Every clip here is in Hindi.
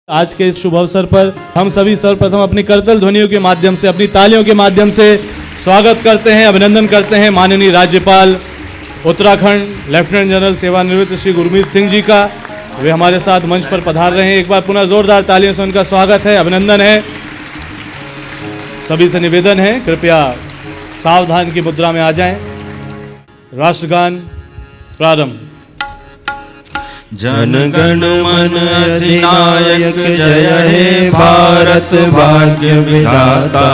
आज के इस शुभ अवसर पर हम सभी सर्वप्रथम अपनी करतल ध्वनियों के माध्यम से, अपनी तालियों के माध्यम से स्वागत करते हैं, अभिनंदन करते हैं माननीय राज्यपाल उत्तराखंड लेफ्टिनेंट जनरल सेवानिवृत्त श्री गुरमीत सिंह जी का। वे हमारे साथ मंच पर पधार रहे हैं। एक बार पुनः जोरदार तालियों से उनका स्वागत है, अभिनंदन है। सभी से निवेदन है कृपया सावधान की मुद्रा में आ जाएं। राष्ट्रगान प्रारंभ। जन गण मन अधिनायक जय हे भारत भाग्य विधाता।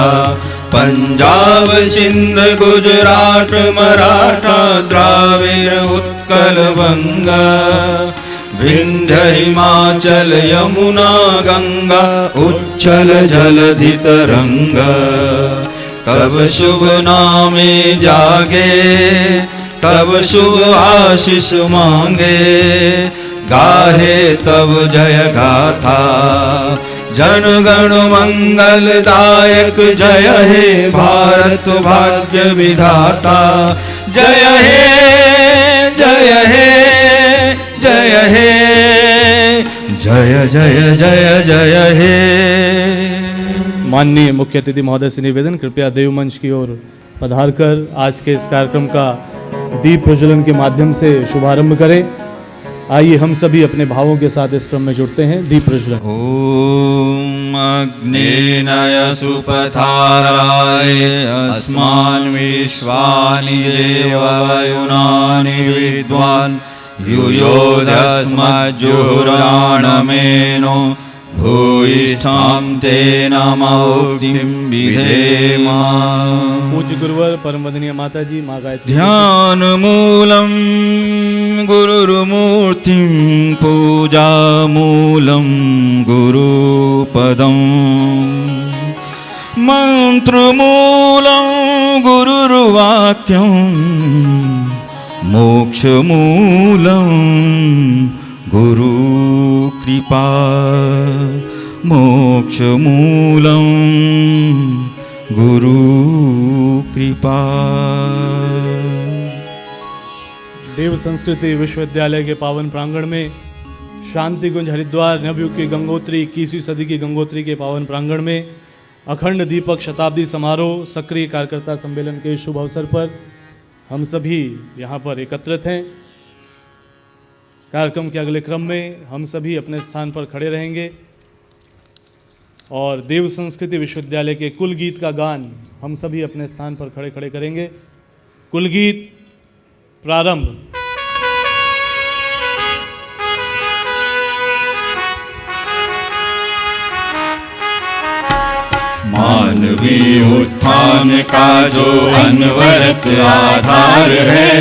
पंजाब सिंध गुजरात मराठा द्राविड़ उत्कल बंगा। विंध्य हिमाचल यमुना गंगा उच्चल जलधि तरंगा। तब शुभ नामे जागे तब शुभ आशीष मांगे। गाहे तब जय गाथा जन गण मंगलदायक जय हे भारत भाग्य विधाता। जय हे जय हे जय हे जय जय जय जय हे। माननीय मुख्य अतिथि महोदय से निवेदन कृपया देव मंच की ओर पधार कर आज के इस कार्यक्रम का दीप प्रज्वलन के माध्यम से शुभारंभ करें। आइए हम सभी अपने भावों के साथ इस क्रम में जुड़ते हैं। दीप प्रज्वलन। ओम अग्नेय सुपथाराय अस्मान् विश्वानि देवयुनानि विद्वान्। युयोधस्मज्जुहुराणमेनो भूयिष्ठां तेन मौक्तिं विधेम। पूज्य गुरुवर परम वंदनीय माता जी माँ गायत्री। ध्यान मूलम गुरुर्मूर्तिं पूजा मूलम गुरुपदं। मंत्रमूलं गुरुर्वाक्यं मोक्षमूलं गुरु कृपा। मोक्षमूलं गुरु कृपा। देव संस्कृति विश्वविद्यालय के पावन प्रांगण में शांति कुंज हरिद्वार नवयुग की गंगोत्री 21वीं सदी की गंगोत्री के पावन प्रांगण में अखंड दीपक शताब्दी समारोह सक्रिय कार्यकर्ता सम्मेलन के शुभ अवसर पर हम सभी यहाँ पर एकत्रित हैं। कार्यक्रम के अगले क्रम में हम सभी अपने स्थान पर खड़े रहेंगे और देव संस्कृति विश्वविद्यालय के कुल गीत का गान हम सभी अपने स्थान पर खड़े खड़े करेंगे। कुल गीत प्रारंभ। मानवीय उत्थान का जो अनवरत आधार है।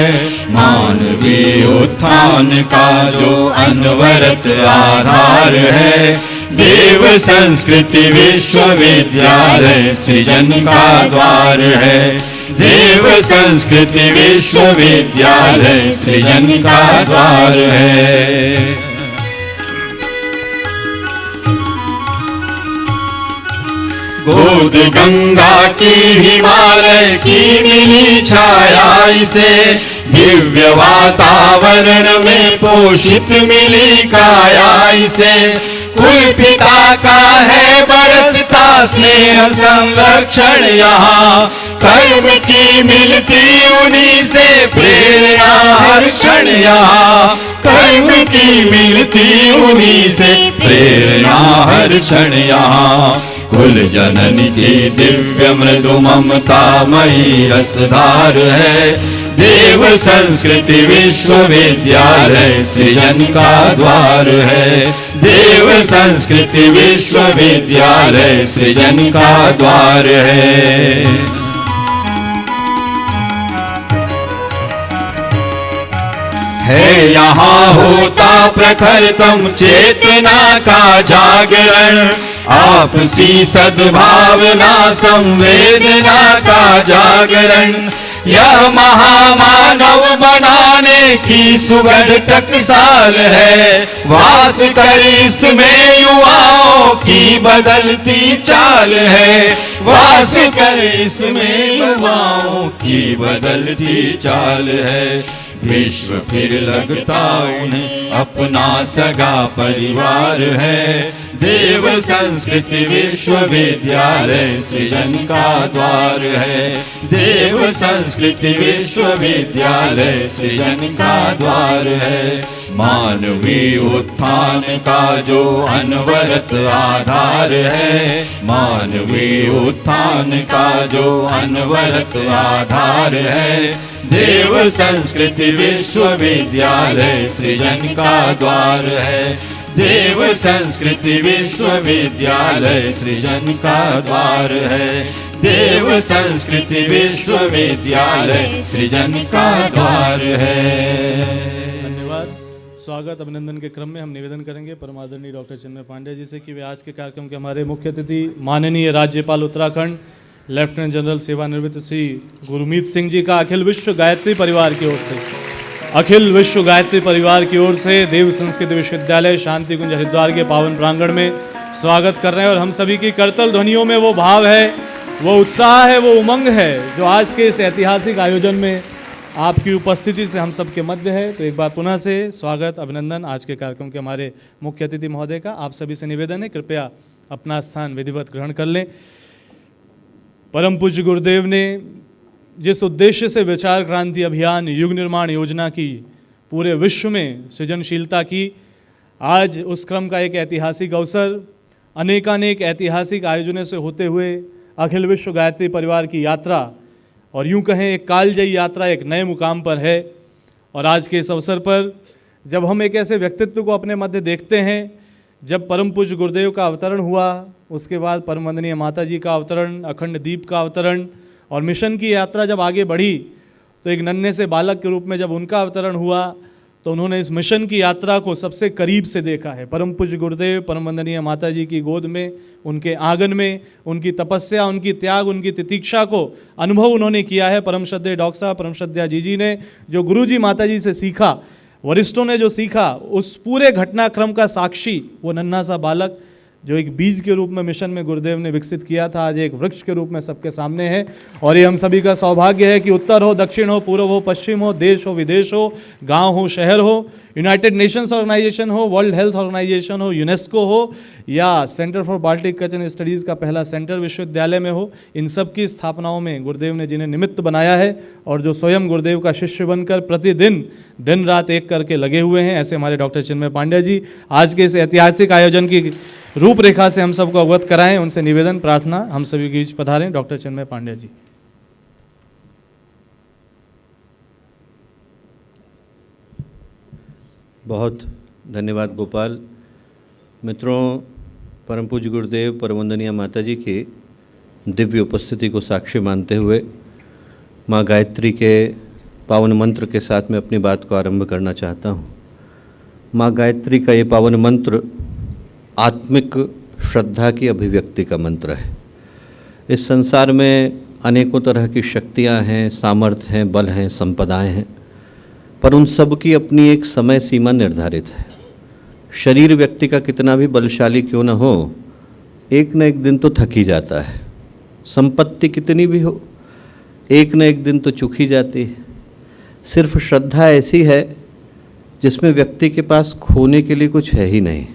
मानवीय उत्थान का जो अनवरत आधार है। देव संस्कृति विश्वविद्यालय सृजन का द्वार है। देव संस्कृति विश्वविद्यालय सृजन का द्वार है। गोद गंगा की हिमालय की मिली छाया इसे। दिव्य वातावरण में पोषित मिली काया इसे। कुल पिता का है बरसता स्नेह संरक्षण यहाँ। कर्म की मिलती उन्हीं से प्रेरणा हर क्षण यहाँ। कर्म की मिलती उन्हीं से प्रेरणा हर क्षण यहाँ। कुल जननी की दिव्य मृदु ममता मई रसधार है। देव संस्कृति विश्वविद्यालय सृजन का द्वार है। देव संस्कृति विश्वविद्यालय सृजन का द्वार है। है यहाँ होता प्रखरतम चेतना का जागरण, आपसी सद्भावना संवेदना का जागरण। यह महामानव बनाने की सुगढ़ टकसाल है, वास कर इसमें युवाओं की बदलती चाल है, वास कर इसमें युवाओं की बदलती चाल है। विश्व फिर लगता उन्हें अपना सगा परिवार है, देव संस्कृति विश्वविद्यालय सृजन का द्वार है, देव संस्कृति विश्वविद्यालय सृजन का द्वार है। मानवीय उत्थान का जो अनवरत आधार है, मानवीय उत्थान का जो अनवरत आधार है, देव संस्कृति विश्वविद्यालय सृजन का द्वार है, देव संस्कृति विश्वविद्यालय सृजन का द्वार है, देव संस्कृति विश्वविद्यालय सृजन का द्वार है। धन्यवाद। स्वागत अभिनंदन के क्रम में हम निवेदन करेंगे परमादरणीय डॉक्टर चिन्मय पांडे जी से कि वे आज के कार्यक्रम के हमारे मुख्य अतिथि माननीय राज्यपाल उत्तराखंड लेफ्टिनेंट जनरल सेवानिवृत्त श्री गुरमीत सिंह जी का अखिल विश्व गायत्री परिवार की ओर से, अखिल विश्व गायत्री परिवार की ओर से देव संस्कृत विश्वविद्यालय शांति कुंज हरिद्वार के पावन प्रांगण में स्वागत कर रहे हैं। और हम सभी की करतल ध्वनियों में वो भाव है, वो उत्साह है, वो उमंग है जो आज के इस ऐतिहासिक आयोजन में आपकी उपस्थिति से हम सबके मध्य है। तो एक बार पुनः से स्वागत अभिनंदन आज के कार्यक्रम के हमारे मुख्य अतिथि महोदय का। आप सभी से निवेदन है कृपया अपना स्थान विधिवत ग्रहण कर लें। परम पूज्य गुरुदेव ने जिस उद्देश्य से विचार क्रांति अभियान युग निर्माण योजना की पूरे विश्व में सृजनशीलता की, आज उस क्रम का एक ऐतिहासिक अवसर अनेकानेक ऐतिहासिक आयोजनों से होते हुए अखिल विश्व गायत्री परिवार की यात्रा, और यूं कहें एक कालजयी यात्रा एक नए मुकाम पर है। और आज के इस अवसर पर जब हम एक ऐसे व्यक्तित्व को अपने मध्य देखते हैं, जब परम पूज्य गुरुदेव का अवतरण हुआ, उसके बाद परम वंदनीय माता जी का अवतरण, अखंड दीप का अवतरण और मिशन की यात्रा जब आगे बढ़ी, तो एक नन्हे से बालक के रूप में जब उनका अवतरण हुआ तो उन्होंने इस मिशन की यात्रा को सबसे करीब से देखा है। परम पूज्य गुरुदेव परम वंदनीय माता जी की गोद में, उनके आंगन में, उनकी तपस्या, उनकी त्याग, उनकी तितिक्षा को अनुभव उन्होंने किया है। परम श्रद्धेय डॉक्टर साहब, परम श्रद्धेय जी ने जो गुरु जी माता जी से सीखा, वरिष्ठों ने जो सीखा, उस पूरे घटनाक्रम का साक्षी वो नन्हा सा बालक जो एक बीज के रूप में मिशन में गुरुदेव ने विकसित किया था, आज एक वृक्ष के रूप में सबके सामने है। और ये हम सभी का सौभाग्य है कि उत्तर हो, दक्षिण हो, पूर्व हो, पश्चिम हो, देश हो, विदेश हो, गांव हो, शहर हो, यूनाइटेड नेशंस ऑर्गेनाइजेशन हो, वर्ल्ड हेल्थ ऑर्गेनाइजेशन हो, यूनेस्को हो, या centre for Baltic culture and studies का पहला सेंटर विश्वविद्यालय में हो, इन सब की स्थापनाओं में गुरुदेव ने जिन्हें निमित्त बनाया है और जो स्वयं गुरुदेव का शिष्य बनकर प्रतिदिन दिन रात एक करके लगे हुए हैं, ऐसे हमारे डॉक्टर चिन्मय पांडे जी आज के इस ऐतिहासिक आयोजन की रूपरेखा से हम सबको अवगत कराएं। उनसे निवेदन प्रार्थना हम सभी के बीच पधारें डॉक्टर चिन्मय पांडे जी। बहुत धन्यवाद गोपाल। मित्रों, परम पूज्य गुरुदेव परम वंदनीय माता जी की दिव्य उपस्थिति को साक्षी मानते हुए माँ गायत्री के पावन मंत्र के साथ मैं अपनी बात को आरंभ करना चाहता हूँ। माँ गायत्री का ये पावन मंत्र आत्मिक श्रद्धा की अभिव्यक्ति का मंत्र है। इस संसार में अनेकों तरह की शक्तियाँ हैं, सामर्थ्य हैं, बल हैं, संपदाएं हैं, पर उन सब की अपनी एक समय सीमा निर्धारित है। शरीर व्यक्ति का कितना भी बलशाली क्यों न हो, एक न एक दिन तो थक ही जाता है। संपत्ति कितनी भी हो, एक न एक दिन तो चुक ही जाती है। सिर्फ श्रद्धा ऐसी है जिसमें व्यक्ति के पास खोने के लिए कुछ है ही नहीं,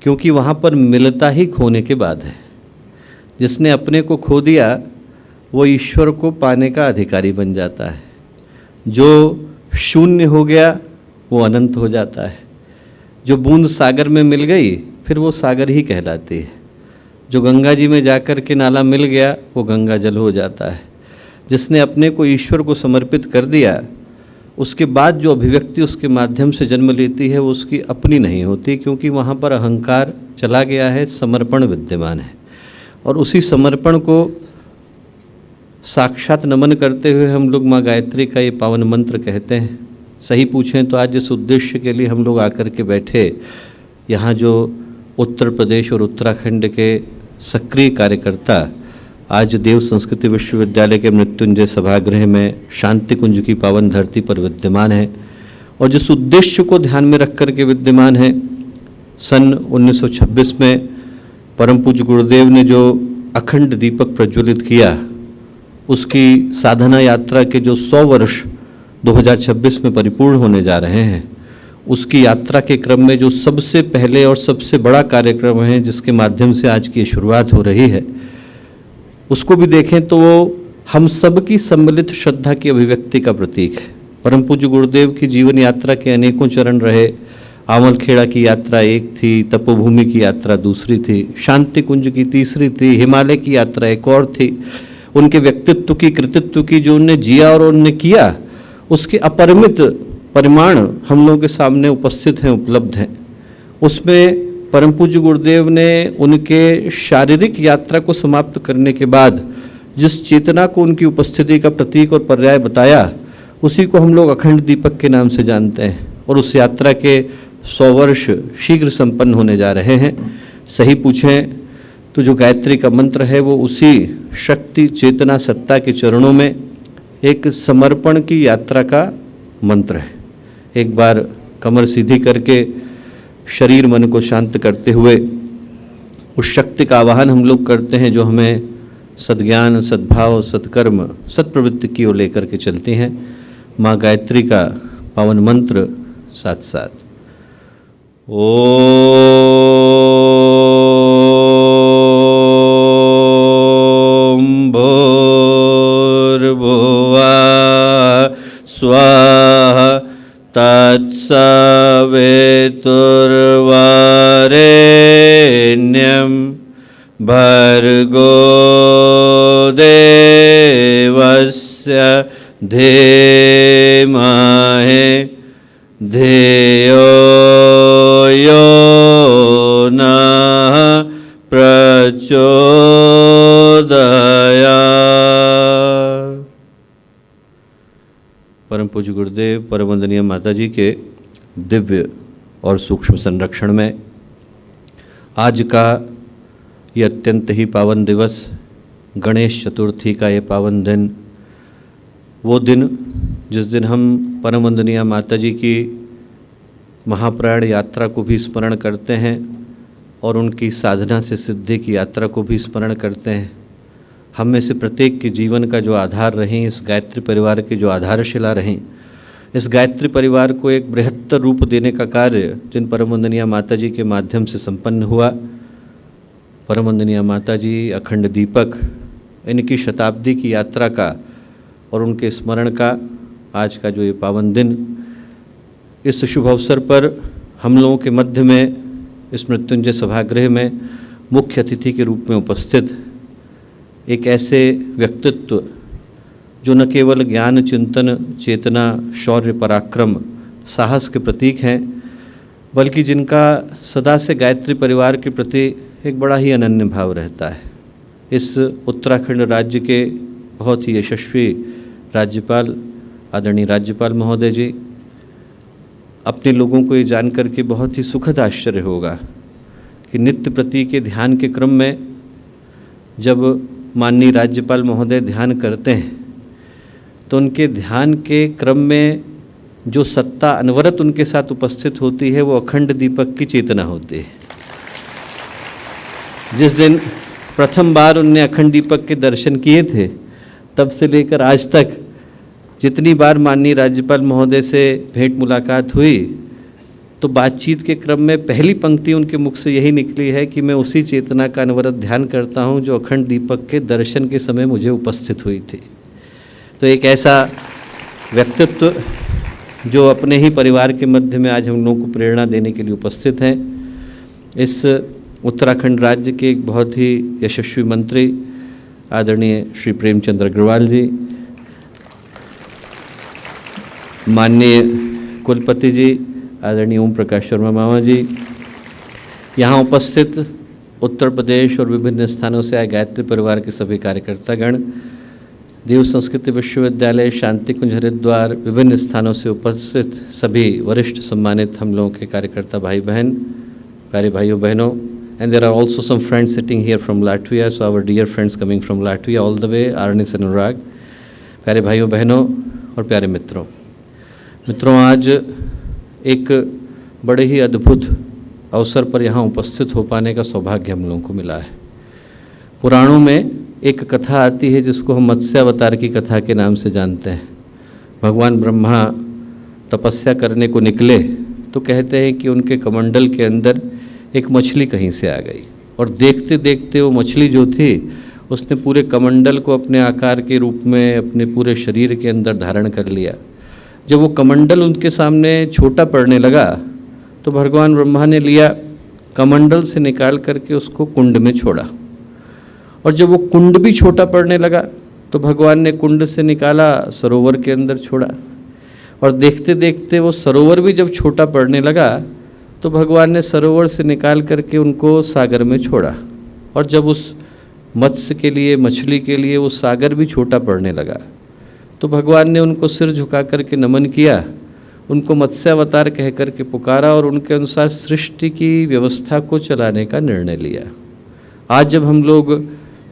क्योंकि वहाँ पर मिलता ही खोने के बाद है। जिसने अपने को खो दिया वो ईश्वर को पाने का अधिकारी बन जाता है। जो शून्य हो गया वो अनंत हो जाता है। जो बूंद सागर में मिल गई फिर वो सागर ही कहलाती है। जो गंगा जी में जाकर के नाला मिल गया वो गंगा जल हो जाता है। जिसने अपने को ईश्वर को समर्पित कर दिया, उसके बाद जो अभिव्यक्ति उसके माध्यम से जन्म लेती है वो उसकी अपनी नहीं होती, क्योंकि वहाँ पर अहंकार चला गया है, समर्पण विद्यमान है। और उसी समर्पण को साक्षात नमन करते हुए हम लोग माँ गायत्री का ये पावन मंत्र कहते हैं। सही पूछें तो आज जिस उद्देश्य के लिए हम लोग आकर के बैठे, यहाँ जो उत्तर प्रदेश और उत्तराखंड के सक्रिय कार्यकर्ता आज देव संस्कृति विश्वविद्यालय के मृत्युंजय सभागृह में शांति कुंज की पावन धरती पर विद्यमान है और जिस उद्देश्य को ध्यान में रख कर के विद्यमान है, सन 1926 में परम पूज्य गुरुदेव ने जो अखंड दीपक प्रज्वलित किया, उसकी साधना यात्रा के जो 100 वर्ष 2026 में परिपूर्ण होने जा रहे हैं, उसकी यात्रा के क्रम में जो सबसे पहले और सबसे बड़ा कार्यक्रम है जिसके माध्यम से आज की शुरुआत हो रही है, उसको भी देखें तो वो हम सब की सम्मिलित श्रद्धा की अभिव्यक्ति का प्रतीक है। परम पूज्य गुरुदेव की जीवन यात्रा के अनेकों चरण रहे। आमलखेड़ा की यात्रा एक थी, तपोभूमि की यात्रा दूसरी थी, शांति कुंज की तीसरी थी, हिमालय की यात्रा एक और थी। उनके व्यक्तित्व की, कृतित्व की जो उनने जिया और उनने किया, उसके अपरिमित परिमाण हम लोगों के सामने उपस्थित हैं, उपलब्ध हैं। उसमें परम पूज्य गुरुदेव ने उनके शारीरिक यात्रा को समाप्त करने के बाद जिस चेतना को उनकी उपस्थिति का प्रतीक और पर्याय बताया, उसी को हम लोग अखंड दीपक के नाम से जानते हैं और उस यात्रा के 100 वर्ष शीघ्र संपन्न होने जा रहे हैं। सही पूछें तो जो गायत्री का मंत्र है वो उसी शक्ति, चेतना, सत्ता के चरणों में एक समर्पण की यात्रा का मंत्र है। एक बार कमर सीधी करके शरीर मन को शांत करते हुए उस शक्ति का आवाहन हम लोग करते हैं जो हमें सद्ज्ञान, सद्भाव, सत्कर्म, सत्प्रवृत्ति की ओर लेकर के चलती हैं। माँ गायत्री का पावन मंत्र साथ साथ ओम भूर्भुवः स्वाहा तत्सवितुर्वरेण्यं भर्गो देवस्य धीमहि धियो यो नः प्रचोदयात्। परम पूज्य गुरुदेव, परम वंदनीय माता जी के दिव्य और सूक्ष्म संरक्षण में आज का ये अत्यंत ही पावन दिवस, गणेश चतुर्थी का ये पावन दिन, वो दिन जिस दिन हम परम वंदनीय माता जी की महाप्रयाण यात्रा को भी स्मरण करते हैं और उनकी साधना से सिद्धि की यात्रा को भी स्मरण करते हैं। हम में से प्रत्येक के जीवन का जो आधार रहें, इस गायत्री परिवार के जो आधारशिला रहें, इस गायत्री परिवार को एक बृहत्तर रूप देने का कार्य जिन परम वंदनीय माता जी के माध्यम से संपन्न हुआ, परम वंदनीय माता जी, अखंड दीपक, इनकी शताब्दी की यात्रा का और उनके स्मरण का आज का जो ये पावन दिन, इस शुभ अवसर पर हम लोगों के मध्य में इस मृत्युंजय सभागृह में मुख्य अतिथि के रूप में उपस्थित एक ऐसे व्यक्तित्व जो न केवल ज्ञान, चिंतन, चेतना, शौर्य, पराक्रम, साहस के प्रतीक हैं, बल्कि जिनका सदा से गायत्री परिवार के प्रति एक बड़ा ही अनन्य भाव रहता है। इस उत्तराखंड राज्य के बहुत ही यशस्वी राज्यपाल, आदरणीय राज्यपाल महोदय जी, अपने लोगों को ये जान करके बहुत ही सुखद आश्चर्य होगा कि नित्य प्रति के ध्यान के क्रम में जब माननीय राज्यपाल महोदय ध्यान करते हैं तो उनके ध्यान के क्रम में जो सत्ता अनवरत उनके साथ उपस्थित होती है वो अखंड दीपक की चेतना होती है। जिस दिन प्रथम बार उनने अखंड दीपक के दर्शन किए थे, तब से लेकर आज तक जितनी बार माननीय राज्यपाल महोदय से भेंट मुलाकात हुई तो बातचीत के क्रम में पहली पंक्ति उनके मुख से यही निकली है कि मैं उसी चेतना का अनवरत ध्यान करता हूं जो अखंड दीपक के दर्शन के समय मुझे उपस्थित हुई थी। तो एक ऐसा व्यक्तित्व जो अपने ही परिवार के मध्य में आज हम लोगों को प्रेरणा देने के लिए उपस्थित हैं। इस उत्तराखंड राज्य के एक बहुत ही यशस्वी मंत्री आदरणीय श्री प्रेमचंद्र अग्रवाल जी, माननीय कुलपति जी आदरणीय ओम प्रकाश शर्मा मामा जी, यहाँ उपस्थित उत्तर प्रदेश और विभिन्न स्थानों से आए गायत्री परिवार के सभी कार्यकर्तागण, देव संस्कृत विश्वविद्यालय शांति कुंज हरिद्वार, विभिन्न स्थानों से उपस्थित सभी वरिष्ठ सम्मानित हम लोगों के कार्यकर्ता भाई बहन, प्यारे भाइयों बहनों, and there are also some friends sitting here from Latvia, so our dear friends coming from Latvia all the way, Arnis and Anurag, प्यारे भाइयों बहनों और प्यारे मित्रों, आज एक बड़े ही अद्भुत अवसर पर यहाँ उपस्थित हो पाने का सौभाग्य हम लोगों को मिला है। पुराणों में एक कथा आती है जिसको हम मत्स्यावतार की कथा के नाम से जानते हैं। भगवान ब्रह्मा तपस्या करने को निकले तो कहते हैं कि उनके कमंडल के अंदर एक मछली कहीं से आ गई और देखते देखते वो मछली जो थी उसने पूरे कमंडल को अपने आकार के रूप में अपने पूरे शरीर के अंदर धारण कर लिया। जब वो कमंडल उनके सामने छोटा पड़ने लगा तो भगवान ब्रह्मा ने लिया, कमंडल से निकाल करके उसको कुंड में छोड़ा, और जब वो कुंड भी छोटा पड़ने लगा तो भगवान ने कुंड से निकाला, सरोवर के अंदर छोड़ा, और देखते देखते वो सरोवर भी जब छोटा पड़ने लगा तो भगवान ने सरोवर से निकाल करके उनको सागर में छोड़ा, और जब उस मत्स्य के लिए, मछली के लिए वो सागर भी छोटा पड़ने लगा तो भगवान ने उनको सिर झुका करके नमन किया, उनको मत्स्यावतार कह करके पुकारा और उनके अनुसार सृष्टि की व्यवस्था को चलाने का निर्णय लिया। आज जब हम लोग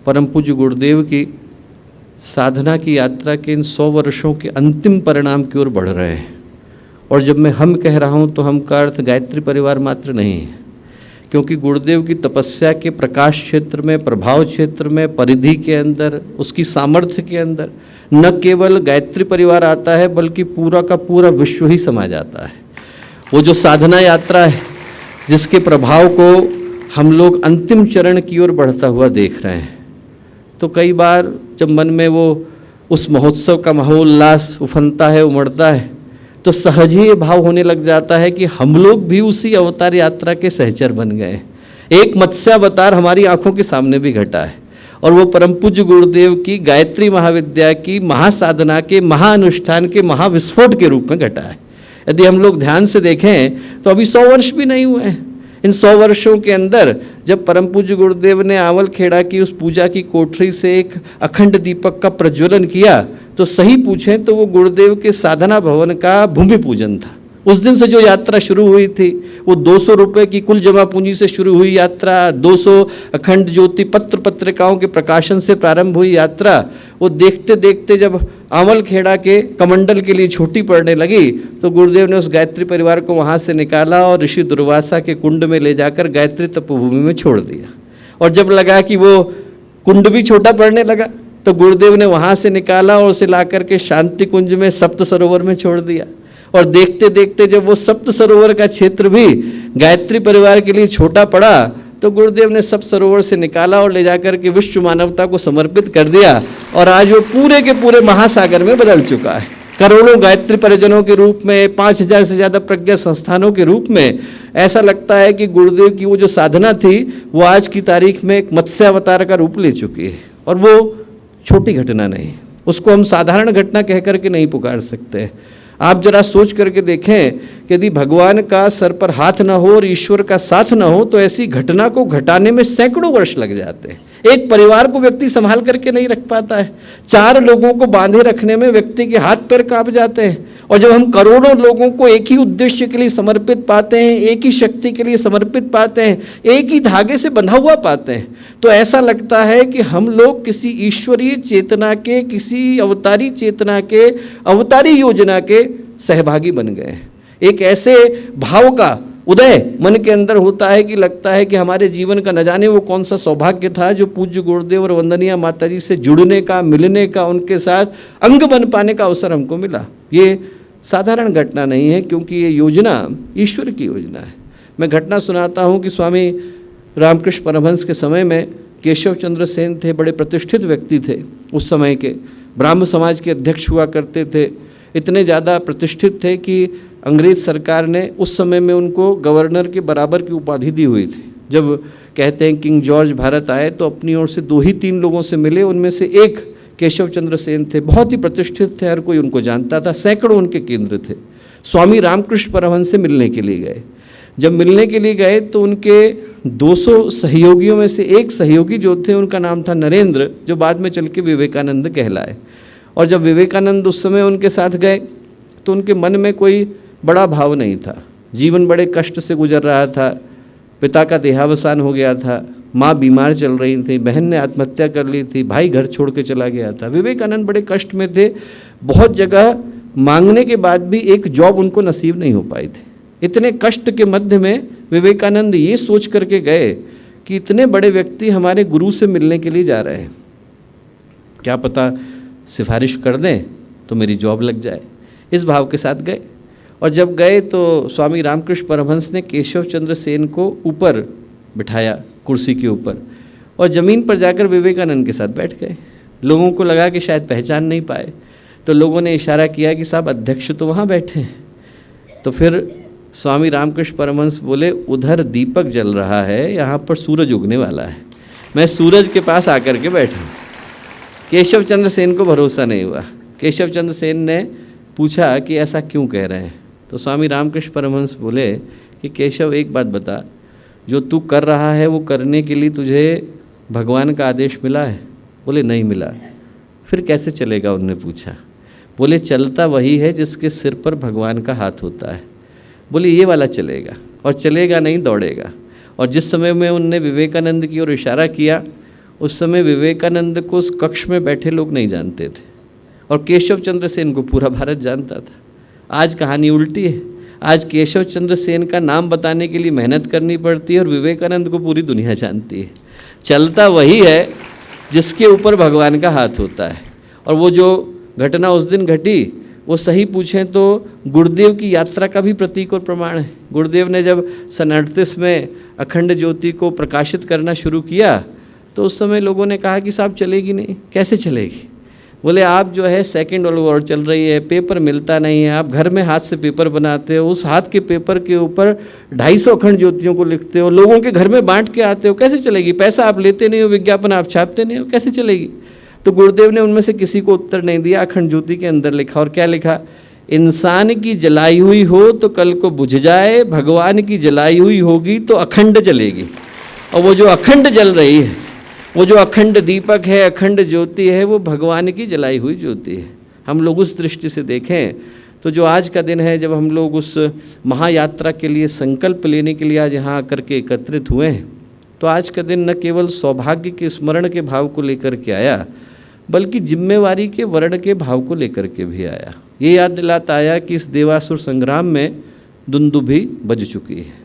परम पूज्य गुरुदेव की साधना की यात्रा के इन 100 वर्षों के अंतिम परिणाम की ओर बढ़ रहे हैं, और जब मैं हम कह रहा हूँ तो हम का अर्थ गायत्री परिवार मात्र नहीं है, क्योंकि गुरुदेव की तपस्या के प्रकाश क्षेत्र में, प्रभाव क्षेत्र में, परिधि के अंदर, उसकी सामर्थ्य के अंदर न केवल गायत्री परिवार आता है बल्कि पूरा का पूरा विश्व ही समा जाता है। वो जो साधना यात्रा है जिसके प्रभाव को हम लोग अंतिम चरण की ओर बढ़ता हुआ देख रहे हैं, तो कई बार जब मन में वो उस महोत्सव का महोल्लास उफनता है, उमड़ता है, तो सहज ही ये भाव होने लग जाता है कि हम लोग भी उसी अवतार यात्रा के सहचर बन गए। एक मत्स्यावतार हमारी आंखों के सामने भी घटा है, और वो परम पूज्य गुरुदेव की गायत्री महाविद्या की महासाधना के, महाअनुष्ठान के महाविस्फोट के रूप में घटा है। यदि हम लोग ध्यान से देखें तो अभी 100 वर्ष भी नहीं हुए हैं। इन 100 वर्षों के अंदर जब परम पूज्य गुरुदेव ने आवल खेड़ा की उस पूजा की कोठरी से एक अखंड दीपक का प्रज्वलन किया, तो सही पूछें तो वो गुरुदेव के साधना भवन का भूमि पूजन था। उस दिन से जो यात्रा शुरू हुई थी वो 200 रुपये की कुल जमा पूंजी से शुरू हुई यात्रा, 200 अखंड ज्योति पत्र पत्रिकाओं के प्रकाशन से प्रारंभ हुई यात्रा, वो देखते देखते जब आमल खेड़ा के कमंडल के लिए छोटी पड़ने लगी तो गुरुदेव ने उस गायत्री परिवार को वहाँ से निकाला और ऋषि दुर्वासा के कुंड में ले जाकर गायत्री तपोभूमि में छोड़ दिया। और जब लगा कि वो कुंड भी छोटा पड़ने लगा तो गुरुदेव ने वहाँ से निकाला और उसे ला करके शांति कुंज में सप्त सरोवर में छोड़ दिया। और देखते देखते जब वो सप्त सरोवर का क्षेत्र भी गायत्री परिवार के लिए छोटा पड़ा तो गुरुदेव ने सप्त सरोवर से निकाला और ले जाकर के विश्व मानवता को समर्पित कर दिया, और आज वो पूरे के पूरे महासागर में बदल चुका है। करोड़ों गायत्री परिजनों के रूप में, 5000 से ज़्यादा प्रज्ञा संस्थानों के रूप में ऐसा लगता है कि गुरुदेव की वो जो साधना थी वो आज की तारीख में एक मत्स्यावतार का रूप ले चुकी है। और वो छोटी घटना नहीं, उसको हम साधारण घटना कह करके नहीं पुकार सकते। आप जरा सोच करके देखें कि यदि भगवान का सर पर हाथ न हो और ईश्वर का साथ न हो तो ऐसी घटना को घटाने में सैकड़ों वर्ष लग जाते हैं। एक परिवार को व्यक्ति संभाल करके नहीं रख पाता है, 4 लोगों को बांधे रखने में व्यक्ति के हाथ पैर कांप जाते हैं। और जब हम करोड़ों लोगों को एक ही उद्देश्य के लिए समर्पित पाते हैं, एक ही शक्ति के लिए समर्पित पाते हैं, एक ही धागे से बंधा हुआ पाते हैं, तो ऐसा लगता है कि हम लोग किसी ईश्वरीय चेतना के, किसी अवतारी चेतना के, अवतारी योजना के सहभागी बन गए हैं। एक ऐसे भाव का उदय मन के अंदर होता है कि लगता है कि हमारे जीवन का न जाने वो कौन सा सौभाग्य था जो पूज्य गुरुदेव और वंदनीय माता जी से जुड़ने का, मिलने का, उनके साथ अंग बन पाने का अवसर हमको मिला। ये साधारण घटना नहीं है, क्योंकि ये योजना ईश्वर की योजना है। मैं घटना सुनाता हूँ कि स्वामी रामकृष्ण परमहंस के समय में केशव चंद्र सेन थे, बड़े प्रतिष्ठित व्यक्ति थे, उस समय के ब्राह्म समाज के अध्यक्ष हुआ करते थे। इतने ज़्यादा प्रतिष्ठित थे कि अंग्रेज सरकार ने उस समय में उनको गवर्नर के बराबर की उपाधि दी हुई थी। जब कहते हैं किंग जॉर्ज भारत आए तो अपनी ओर से 2 ही 3 लोगों से मिले, उनमें से एक केशव चंद्र सेन थे। बहुत ही प्रतिष्ठित थे, हर कोई उनको जानता था, सैकड़ों उनके केंद्र थे। स्वामी रामकृष्ण परमहंस से मिलने के लिए गए। जब मिलने के लिए गए तो उनके 200 सहयोगियों में से एक सहयोगी जो थे उनका नाम था नरेंद्र, जो बाद में चल के विवेकानंद कहलाए। और जब विवेकानंद उस समय उनके साथ गए तो उनके मन में कोई बड़ा भाव नहीं था। जीवन बड़े कष्ट से गुजर रहा था, पिता का देहावसान हो गया था, माँ बीमार चल रही थी, बहन ने आत्महत्या कर ली थी, भाई घर छोड़ के चला गया था। विवेकानंद बड़े कष्ट में थे, बहुत जगह मांगने के बाद भी एक जॉब उनको नसीब नहीं हो पाई थी। इतने कष्ट के मध्य में विवेकानंद ये सोच करके गए कि इतने बड़े व्यक्ति हमारे गुरु से मिलने के लिए जा रहे हैं, क्या पता सिफारिश कर दें तो मेरी जॉब लग जाए। इस भाव के साथ गए और जब गए तो स्वामी रामकृष्ण परमहंस ने केशव चंद्र सेन को ऊपर बिठाया कुर्सी के ऊपर और ज़मीन पर जाकर विवेकानंद के साथ बैठ गए। लोगों को लगा कि शायद पहचान नहीं पाए, तो लोगों ने इशारा किया कि साहब अध्यक्ष तो वहाँ बैठे हैं। तो फिर स्वामी रामकृष्ण परमहंस बोले, उधर दीपक जल रहा है, यहाँ पर सूरज उगने वाला है, मैं सूरज के पास आकर के बैठा। केशव चंद्र सेन को भरोसा नहीं हुआ। केशव चंद्र सेन ने पूछा कि ऐसा क्यों कह रहे हैं? तो स्वामी रामकृष्ण परमहंस बोले कि केशव एक बात बता, जो तू कर रहा है वो करने के लिए तुझे भगवान का आदेश मिला है? बोले नहीं मिला। फिर कैसे चलेगा? उन्होंने पूछा। बोले चलता वही है जिसके सिर पर भगवान का हाथ होता है। बोले ये वाला चलेगा, और चलेगा नहीं दौड़ेगा। और जिस समय में उनने विवेकानंद की ओर इशारा किया, उस समय विवेकानंद को उस कक्ष में बैठे लोग नहीं जानते थे और केशव चंद्र सेन को पूरा भारत जानता था। आज कहानी उल्टी है। आज केशव चंद्र सेन का नाम बताने के लिए मेहनत करनी पड़ती है और विवेकानंद को पूरी दुनिया जानती है। चलता वही है जिसके ऊपर भगवान का हाथ होता है। और वो जो घटना उस दिन घटी, वो सही पूछें तो गुरुदेव की यात्रा का भी प्रतीक और प्रमाण है। गुरुदेव ने जब सन 38 में अखंड ज्योति को प्रकाशित करना शुरू किया तो उस समय लोगों ने कहा कि साहब चलेगी नहीं। कैसे चलेगी? बोले आप जो है सेकेंड वर्ल्ड वॉर चल रही है, पेपर मिलता नहीं है, आप घर में हाथ से पेपर बनाते हो, उस हाथ के पेपर के ऊपर 250 अखंड ज्योतियों को लिखते हो, लोगों के घर में बांट के आते हो, कैसे चलेगी? पैसा आप लेते नहीं हो, विज्ञापन आप छापते नहीं हो, कैसे चलेगी? तो गुरुदेव ने उनमें से किसी को उत्तर नहीं दिया। अखंड ज्योति के अंदर लिखा, और क्या लिखा? इंसान की जलाई हुई हो तो कल को बुझ जाए, भगवान की जलाई हुई होगी तो अखंड जलेगी। और वो जो अखंड जल रही है, वो जो अखंड दीपक है, अखंड ज्योति है, वो भगवान की जलाई हुई ज्योति है। हम लोग उस दृष्टि से देखें तो जो आज का दिन है, जब हम लोग उस महायात्रा के लिए संकल्प लेने के लिए आज यहाँ आकर के एकत्रित हुए हैं, तो आज का दिन न केवल सौभाग्य के स्मरण के भाव को लेकर के आया, बल्कि जिम्मेवारी के वर्ण के भाव को लेकर के भी आया। ये याद दिलाता आया कि इस देवासुर संग्राम में दुंदुभी बज चुकी है।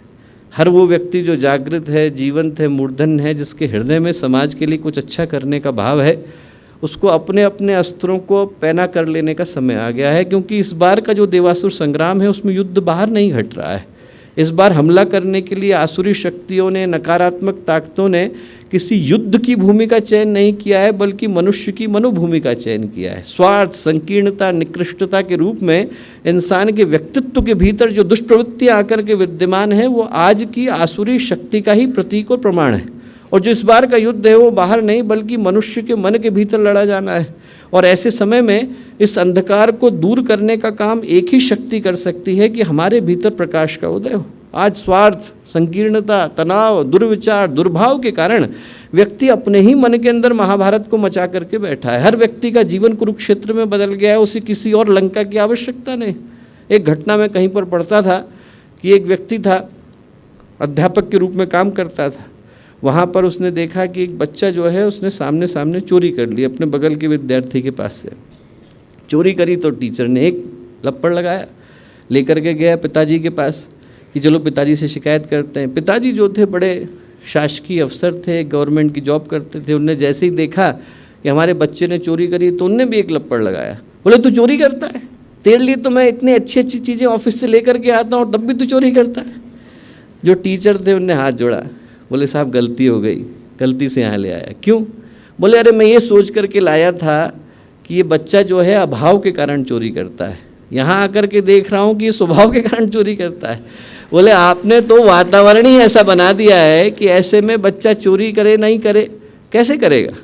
हर वो व्यक्ति जो जागृत है, जीवंत है, मूर्धन्य है, जिसके हृदय में समाज के लिए कुछ अच्छा करने का भाव है, उसको अपने अपने अस्त्रों को पैना कर लेने का समय आ गया है। क्योंकि इस बार का जो देवासुर संग्राम है, उसमें युद्ध बाहर नहीं घट रहा है। इस बार हमला करने के लिए आसुरी शक्तियों ने, नकारात्मक ताकतों ने किसी युद्ध की भूमि का चयन नहीं किया है, बल्कि मनुष्य की मनोभूमि का चयन किया है। स्वार्थ, संकीर्णता, निकृष्टता के रूप में इंसान के व्यक्तित्व के भीतर जो दुष्प्रवृत्तियाँ आकर के विद्यमान हैं, वो आज की आसुरी शक्ति का ही प्रतीक और प्रमाण है। और जो इस बार का युद्ध है, वो बाहर नहीं बल्कि मनुष्य के मन के भीतर लड़ा जाना है। और ऐसे समय में इस अंधकार को दूर करने का काम एक ही शक्ति कर सकती है कि हमारे भीतर प्रकाश का उदय हो। आज स्वार्थ, संकीर्णता, तनाव, दुर्विचार, दुर्भाव के कारण व्यक्ति अपने ही मन के अंदर महाभारत को मचा करके बैठा है। हर व्यक्ति का जीवन कुरुक्षेत्र में बदल गया है, उसे किसी और लंका की आवश्यकता नहीं। एक घटना में कहीं पर पढ़ता था कि एक व्यक्ति था, अध्यापक के रूप में काम करता था। वहाँ पर उसने देखा कि एक बच्चा जो है, उसने सामने सामने चोरी कर ली अपने बगल के विद्यार्थी के पास से। चोरी करी तो टीचर ने एक लप्पड़ लगाया, लेकर के गया पिताजी के पास कि चलो पिताजी से शिकायत करते हैं। पिताजी जो थे बड़े शासकीय अफसर थे, गवर्नमेंट की जॉब करते थे। उनने जैसे ही देखा कि हमारे बच्चे ने चोरी करी, तो उनने भी एक लप्पड़ लगाया। बोले तू चोरी करता है? तेरे लिए तो मैं इतनी अच्छी अच्छी चीज़ें ऑफिस से लेकर के आता हूँ, तब भी तू चोरी करता है। जो टीचर थे उनने हाथ जोड़ा, बोले साहब गलती हो गई, गलती से यहाँ ले आया। क्यों? बोले अरे मैं ये सोच करके लाया था कि ये बच्चा जो है अभाव के कारण चोरी करता है, यहाँ आकर के देख रहा हूँ कि ये स्वभाव के कारण चोरी करता है। बोले आपने तो वातावरण ही ऐसा बना दिया है कि ऐसे में बच्चा चोरी करे नहीं करे, कैसे करेगा?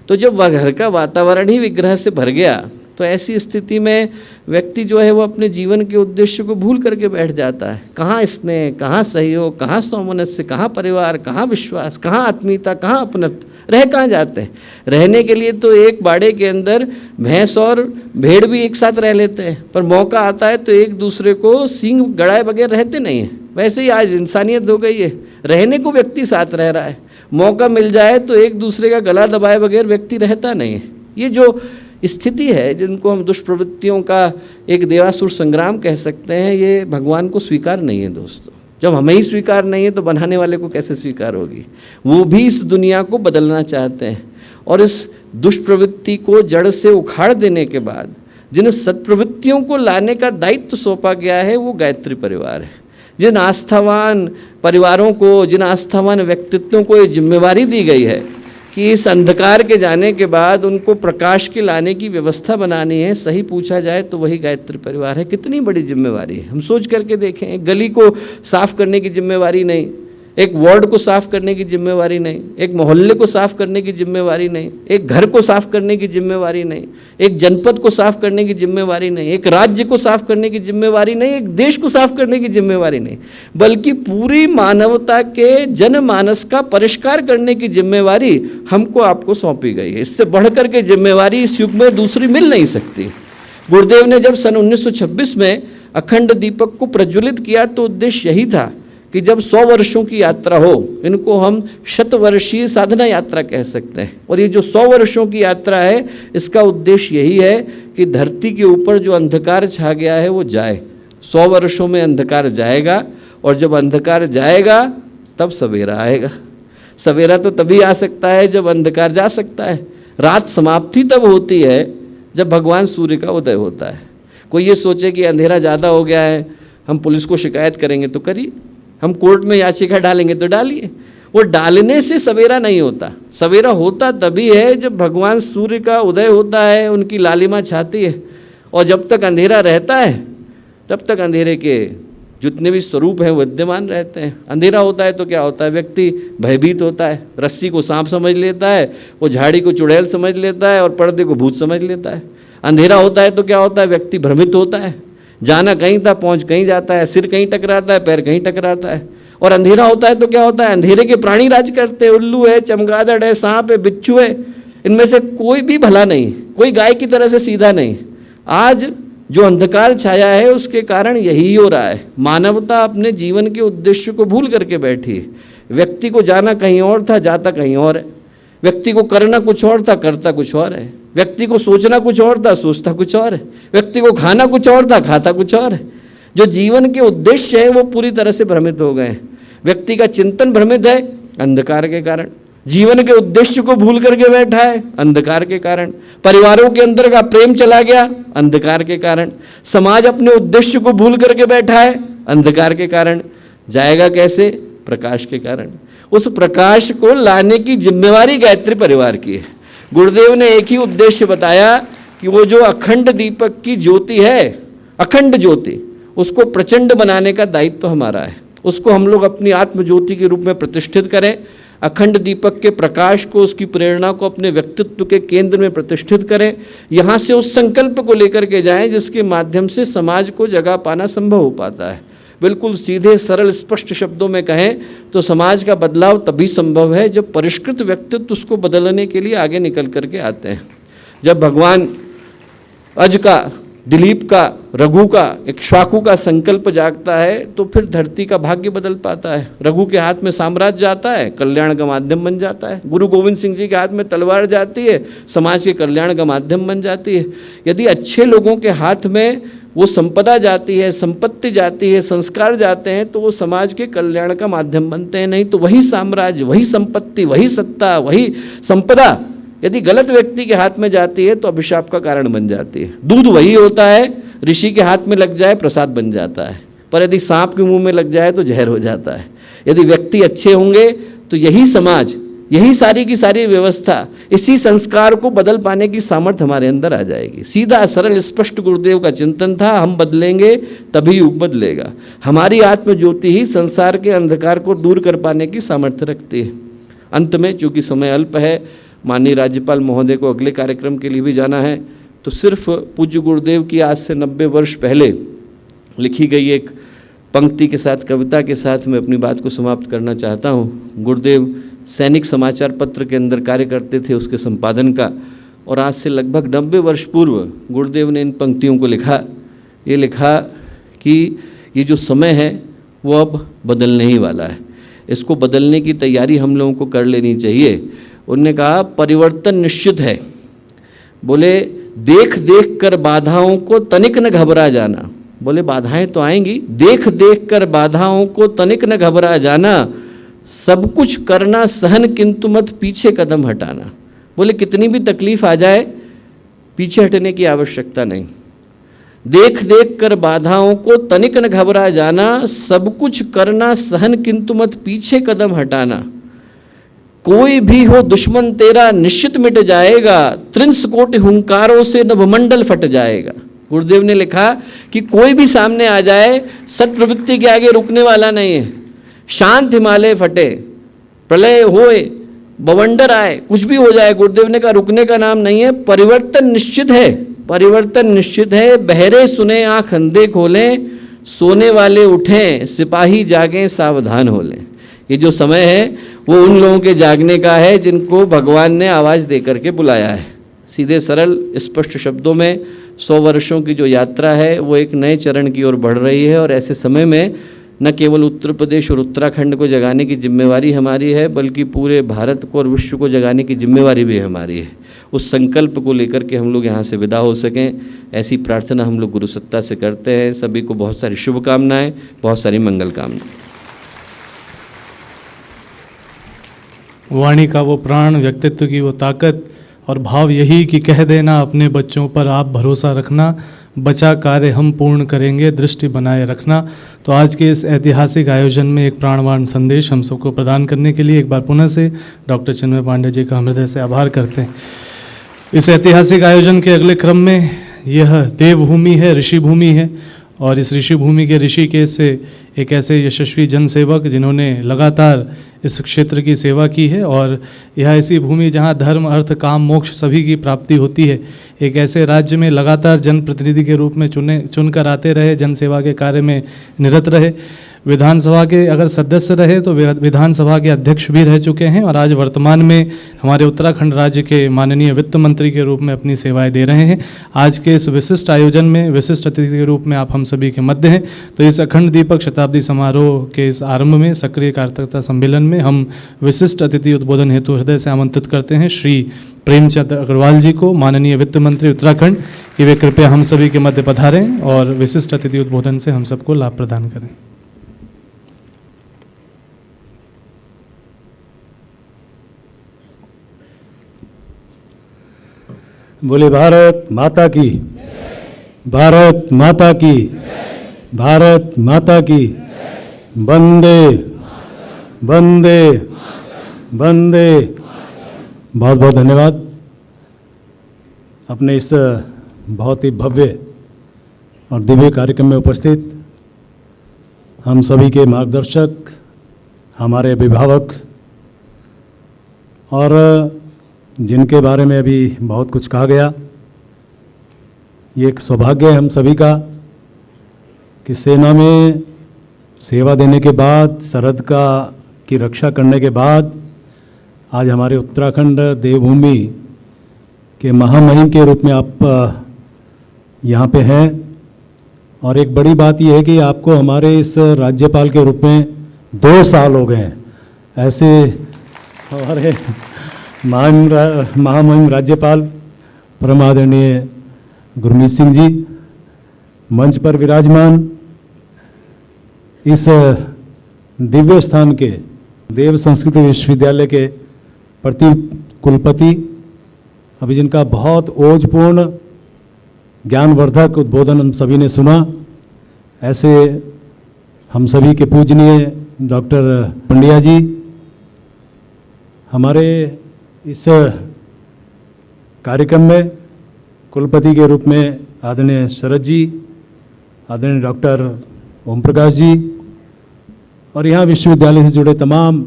तो जब घर का वातावरण ही विग्रह से भर गया, तो ऐसी स्थिति में व्यक्ति जो है वो अपने जीवन के उद्देश्य को भूल करके बैठ जाता है। कहाँ स्नेह, कहाँ सहयोग, कहाँ सौमनस्य, कहाँ परिवार, कहाँ विश्वास, कहाँ आत्मीयता, कहाँ अपनत्व। रह कहाँ जाते हैं? रहने के लिए तो एक बाड़े के अंदर भैंस और भेड़ भी एक साथ रह लेते हैं, पर मौका आता है तो एक दूसरे को सींग गड़ाए बगैर रहते नहीं हैं। वैसे ही आज इंसानियत हो गई है, रहने को व्यक्ति साथ रह रहा है, मौका मिल जाए तो एक दूसरे का गला दबाए बगैर व्यक्ति रहता नहीं है। ये जो स्थिति है, जिनको हम दुष्प्रवृत्तियों का एक देवासुर संग्राम कह सकते हैं, ये भगवान को स्वीकार नहीं है दोस्तों। जब हमें ही स्वीकार नहीं है तो बनाने वाले को कैसे स्वीकार होगी? वो भी इस दुनिया को बदलना चाहते हैं, और इस दुष्प्रवृत्ति को जड़ से उखाड़ देने के बाद जिन सत्प्रवृत्तियों को लाने का दायित्व सौंपा गया है वो गायत्री परिवार है। जिन आस्थावान परिवारों को, जिन आस्थावान व्यक्तित्वों को ये जिम्मेवारी दी गई है कि इस अंधकार के जाने के बाद उनको प्रकाश के लाने की व्यवस्था बनानी है, सही पूछा जाए तो वही गायत्री परिवार है। कितनी बड़ी जिम्मेवारी है, हम सोच करके देखें। एक गली को साफ करने की जिम्मेवारी नहीं, एक वार्ड को साफ करने की जिम्मेवारी नहीं, एक मोहल्ले को साफ करने की जिम्मेवारी नहीं, एक घर को साफ करने की जिम्मेवारी नहीं, एक जनपद को साफ करने की जिम्मेवारी नहीं, एक राज्य को साफ करने की जिम्मेवारी नहीं, एक देश को साफ करने की जिम्मेवारी नहीं, बल्कि पूरी मानवता के जनमानस का परिष्कार करने की जिम्मेवारी हमको आपको सौंपी गई है। इससे बढ़कर के जिम्मेवारी इस युग में दूसरी मिल नहीं सकती। गुरुदेव ने जब सन 1926 में अखंड दीपक को प्रज्वलित किया तो उद्देश्य यही था कि जब 100 वर्षों की यात्रा हो, इनको हम शतवर्षीय साधना यात्रा कह सकते हैं, और ये जो 100 वर्षों की यात्रा है, इसका उद्देश्य यही है कि धरती के ऊपर जो अंधकार छा गया है वो जाए। 100 वर्षों में अंधकार जाएगा, और जब अंधकार जाएगा तब सवेरा आएगा। सवेरा तो तभी आ सकता है जब अंधकार जा सकता है। रात समाप्ति तब होती है जब भगवान सूर्य का उदय होता है। कोई ये सोचे कि अंधेरा ज़्यादा हो गया है, हम पुलिस को शिकायत करेंगे तो करिए, हम कोर्ट में याचिका डालेंगे तो डालिए। वो डालने से सवेरा नहीं होता। सवेरा होता तभी है जब भगवान सूर्य का उदय होता है, उनकी लालिमा छाती है, और जब तक अंधेरा रहता है तब तक अंधेरे के जितने भी स्वरूप हैं विद्यमान रहते हैं। अंधेरा होता है तो क्या होता है? व्यक्ति भयभीत होता है, रस्सी को सांप समझ लेता है, वो झाड़ी को चुड़ैल समझ लेता है, और पर्दे को भूत समझ लेता है। अंधेरा होता है तो क्या होता है? व्यक्ति भ्रमित होता है, जाना कहीं था पहुंच कहीं जाता है, सिर कहीं टकराता है, पैर कहीं टकराता है। और अंधेरा होता है तो क्या होता है? अंधेरे के प्राणी राज करते हैं। उल्लू है, चमगादड़ है, सांप है, बिच्छू है, इनमें से कोई भी भला नहीं, कोई गाय की तरह से सीधा नहीं। आज जो अंधकार छाया है उसके कारण यही हो रहा है। मानवता अपने जीवन के उद्देश्य को भूल करके बैठी है। व्यक्ति को जाना कहीं और था, जाता कहीं और है। व्यक्ति को करना कुछ और था, करता कुछ और है। व्यक्ति को सोचना कुछ और था, सोचता कुछ और है। व्यक्ति को खाना कुछ और था, खाता कुछ और है। जो जीवन के उद्देश्य है वो पूरी तरह से भ्रमित हो गए हैं। व्यक्ति का चिंतन भ्रमित है अंधकार के कारण। जीवन के उद्देश्य को भूल करके बैठा है अंधकार के कारण। परिवारों के अंदर का प्रेम चला गया अंधकार के कारण। समाज अपने उद्देश्य को भूल करके बैठा है अंधकार के कारण। जाएगा कैसे? प्रकाश के कारण। उस प्रकाश को लाने की जिम्मेवारी गायत्री परिवार की है। गुरुदेव ने एक ही उद्देश्य बताया कि वो जो अखंड दीपक की ज्योति है, अखंड ज्योति, उसको प्रचंड बनाने का दायित्व हमारा है। उसको हम लोग अपनी आत्म ज्योति के रूप में प्रतिष्ठित करें। अखंड दीपक के प्रकाश को, उसकी प्रेरणा को अपने व्यक्तित्व के केंद्र में प्रतिष्ठित करें। यहाँ से उस संकल्प को लेकर के जाएं जिसके माध्यम से समाज को जगह पाना संभव हो पाता है। बिल्कुल सीधे सरल स्पष्ट शब्दों में कहें तो समाज का बदलाव तभी संभव है जब परिष्कृत व्यक्तित्व उसको बदलने के लिए आगे निकल करके आते हैं। जब भगवान अज का, दिलीप का, रघु का, इक्ष्वाकु का संकल्प जागता है तो फिर धरती का भाग्य बदल पाता है। रघु के हाथ में साम्राज्य आता है, कल्याण का माध्यम बन जाता है। गुरु गोविंद सिंह जी के हाथ में तलवार जाती है, समाज के कल्याण का माध्यम बन जाती है। यदि अच्छे लोगों के हाथ में वो संपदा जाती है, संपत्ति जाती है, संस्कार जाते हैं तो वो समाज के कल्याण का माध्यम बनते हैं। नहीं तो वही साम्राज्य, वही संपत्ति, वही सत्ता, वही संपदा यदि गलत व्यक्ति के हाथ में जाती है तो अभिशाप का कारण बन जाती है। दूध वही होता है, ऋषि के हाथ में लग जाए प्रसाद बन जाता है, पर यदि सांप के मुंह में लग जाए तो जहर हो जाता है। यदि व्यक्ति अच्छे होंगे तो यही समाज, यही सारी की सारी व्यवस्था, इसी संस्कार को बदल पाने की सामर्थ्य हमारे अंदर आ जाएगी। सीधा सरल स्पष्ट गुरुदेव का चिंतन था, हम बदलेंगे तभी युग बदलेगा। हमारी आत्म ज्योति ही संसार के अंधकार को दूर कर पाने की सामर्थ्य रखती है। अंत में चूँकि समय अल्प है, माननीय राज्यपाल महोदय को अगले कार्यक्रम के लिए भी जाना है, तो सिर्फ पूज्य गुरुदेव की आज से 90 वर्ष पहले लिखी गई एक पंक्ति के साथ, कविता के साथ मैं अपनी बात को समाप्त करना चाहता हूँ। गुरुदेव सैनिक समाचार पत्र के अंदर कार्य करते थे, उसके संपादन का। और आज से लगभग 90 वर्ष पूर्व गुरुदेव ने इन पंक्तियों को लिखा। ये लिखा कि ये जो समय है वो अब बदलने ही वाला है, इसको बदलने की तैयारी हम लोगों को कर लेनी चाहिए। उन्होंने कहा परिवर्तन निश्चित है। बोले देख देख कर बाधाओं को तनिक न घबरा जाना। बोले बाधाएं तो आएंगी, देख देख कर बाधाओं को तनिक न घबरा जाना, सब कुछ करना सहन किंतु मत पीछे कदम हटाना। बोले कितनी भी तकलीफ आ जाए पीछे हटने की आवश्यकता नहीं। देख देख कर बाधाओं को तनिक न घबरा जाना, सब कुछ करना सहन किंतु मत पीछे कदम हटाना। कोई भी हो दुश्मन तेरा निश्चित मिट जाएगा, त्रिंस कोटि हुंकारों से नभमंडल फट जाएगा। गुरुदेव ने लिखा कि कोई भी सामने आ जाए सत प्रवृत्ति के आगे रुकने वाला नहीं है। शांत हिमालय फटे, प्रलय होए, बवंडर आए, कुछ भी हो जाए, गुरुदेव ने कहा रुकने का नाम नहीं है। परिवर्तन निश्चित है, परिवर्तन निश्चित है। बहरे सुने आँख अंधे खोलें, सोने वाले उठें, सिपाही जागें, सावधान हो लें। ये जो समय है वो उन लोगों के जागने का है जिनको भगवान ने आवाज़ दे करके बुलाया है। सीधे सरल स्पष्ट शब्दों में 100 वर्षों की जो यात्रा है वो एक नए चरण की ओर बढ़ रही है। और ऐसे समय में न केवल उत्तर प्रदेश और उत्तराखंड को जगाने की जिम्मेवारी हमारी है, बल्कि पूरे भारत को और विश्व को जगाने की जिम्मेवारी भी हमारी है। उस संकल्प को लेकर के हम लोग यहाँ से विदा हो सकें, ऐसी प्रार्थना हम लोग गुरु सत्ता से करते हैं। सभी को बहुत सारी शुभकामनाएं, बहुत सारी मंगल कामनाएं। वाणी का वो प्राण, व्यक्तित्व की वो ताकत और भाव यही कि कह देना अपने बच्चों पर आप भरोसा रखना, बचा कार्य हम पूर्ण करेंगे, दृष्टि बनाए रखना। तो आज के इस ऐतिहासिक आयोजन में एक प्राणवान संदेश हम सबको प्रदान करने के लिए एक बार पुनः से डॉक्टर चिन्मय पांडे जी का हम हृदय से आभार करते हैं। इस ऐतिहासिक आयोजन के अगले क्रम में यह देवभूमि है, ऋषि भूमि है। और इस ऋषि भूमि के ऋषिकेश से एक ऐसे यशस्वी जनसेवक जिन्होंने लगातार इस क्षेत्र की सेवा की है, और यह ऐसी भूमि जहां धर्म, अर्थ, काम, मोक्ष सभी की प्राप्ति होती है। एक ऐसे राज्य में लगातार जनप्रतिनिधि के रूप में चुनकर आते रहे, जनसेवा के कार्य में निरत रहे, विधानसभा के अगर सदस्य रहे तो विधानसभा के अध्यक्ष भी रह चुके हैं, और आज वर्तमान में हमारे उत्तराखंड राज्य के माननीय वित्त मंत्री के रूप में अपनी सेवाएं दे रहे हैं। आज के इस विशिष्ट आयोजन में विशिष्ट अतिथि के रूप में आप हम सभी के मध्य हैं। तो इस अखंड दीपक शताब्दी समारोह के इस आरंभ में सक्रिय कार्यकर्ता सम्मेलन में हम विशिष्ट अतिथि उद्बोधन हेतु हृदय से आमंत्रित करते हैं श्री प्रेमचंद अग्रवाल जी को, माननीय वित्त मंत्री उत्तराखंड, कि वे कृपया हम सभी के मध्य पधारें और विशिष्ट अतिथि उद्बोधन से हम सबको लाभ प्रदान करें। बोले भारत माता की, भारत माता की, भारत माता की, वंदे वंदे वंदे। बहुत बहुत धन्यवाद। अपने इस बहुत ही भव्य और दिव्य कार्यक्रम में उपस्थित हम सभी के मार्गदर्शक, हमारे अभिभावक, और जिनके बारे में अभी बहुत कुछ कहा गया, ये एक सौभाग्य है हम सभी का कि सेना में सेवा देने के बाद, सरहद की रक्षा करने के बाद आज हमारे उत्तराखंड देवभूमि के महामहिम के रूप में आप यहाँ पे हैं। और एक बड़ी बात यह है कि आपको हमारे इस राज्यपाल के रूप में 2 साल हो गए हैं। ऐसे हमारे महामहिम राज्यपाल परम आदरणीय गुरमीत सिंह जी मंच पर विराजमान, इस दिव्य स्थान के देव संस्कृत विश्वविद्यालय के प्रति कुलपति, अभी जिनका बहुत ओजपूर्ण ज्ञानवर्धक उद्बोधन हम सभी ने सुना, ऐसे हम सभी के पूजनीय डॉक्टर पंडिया जी, हमारे इस कार्यक्रम में कुलपति के रूप में आदरणीय शरद जी, आदरणीय डॉक्टर ओम प्रकाश जी, और यहाँ विश्वविद्यालय से जुड़े तमाम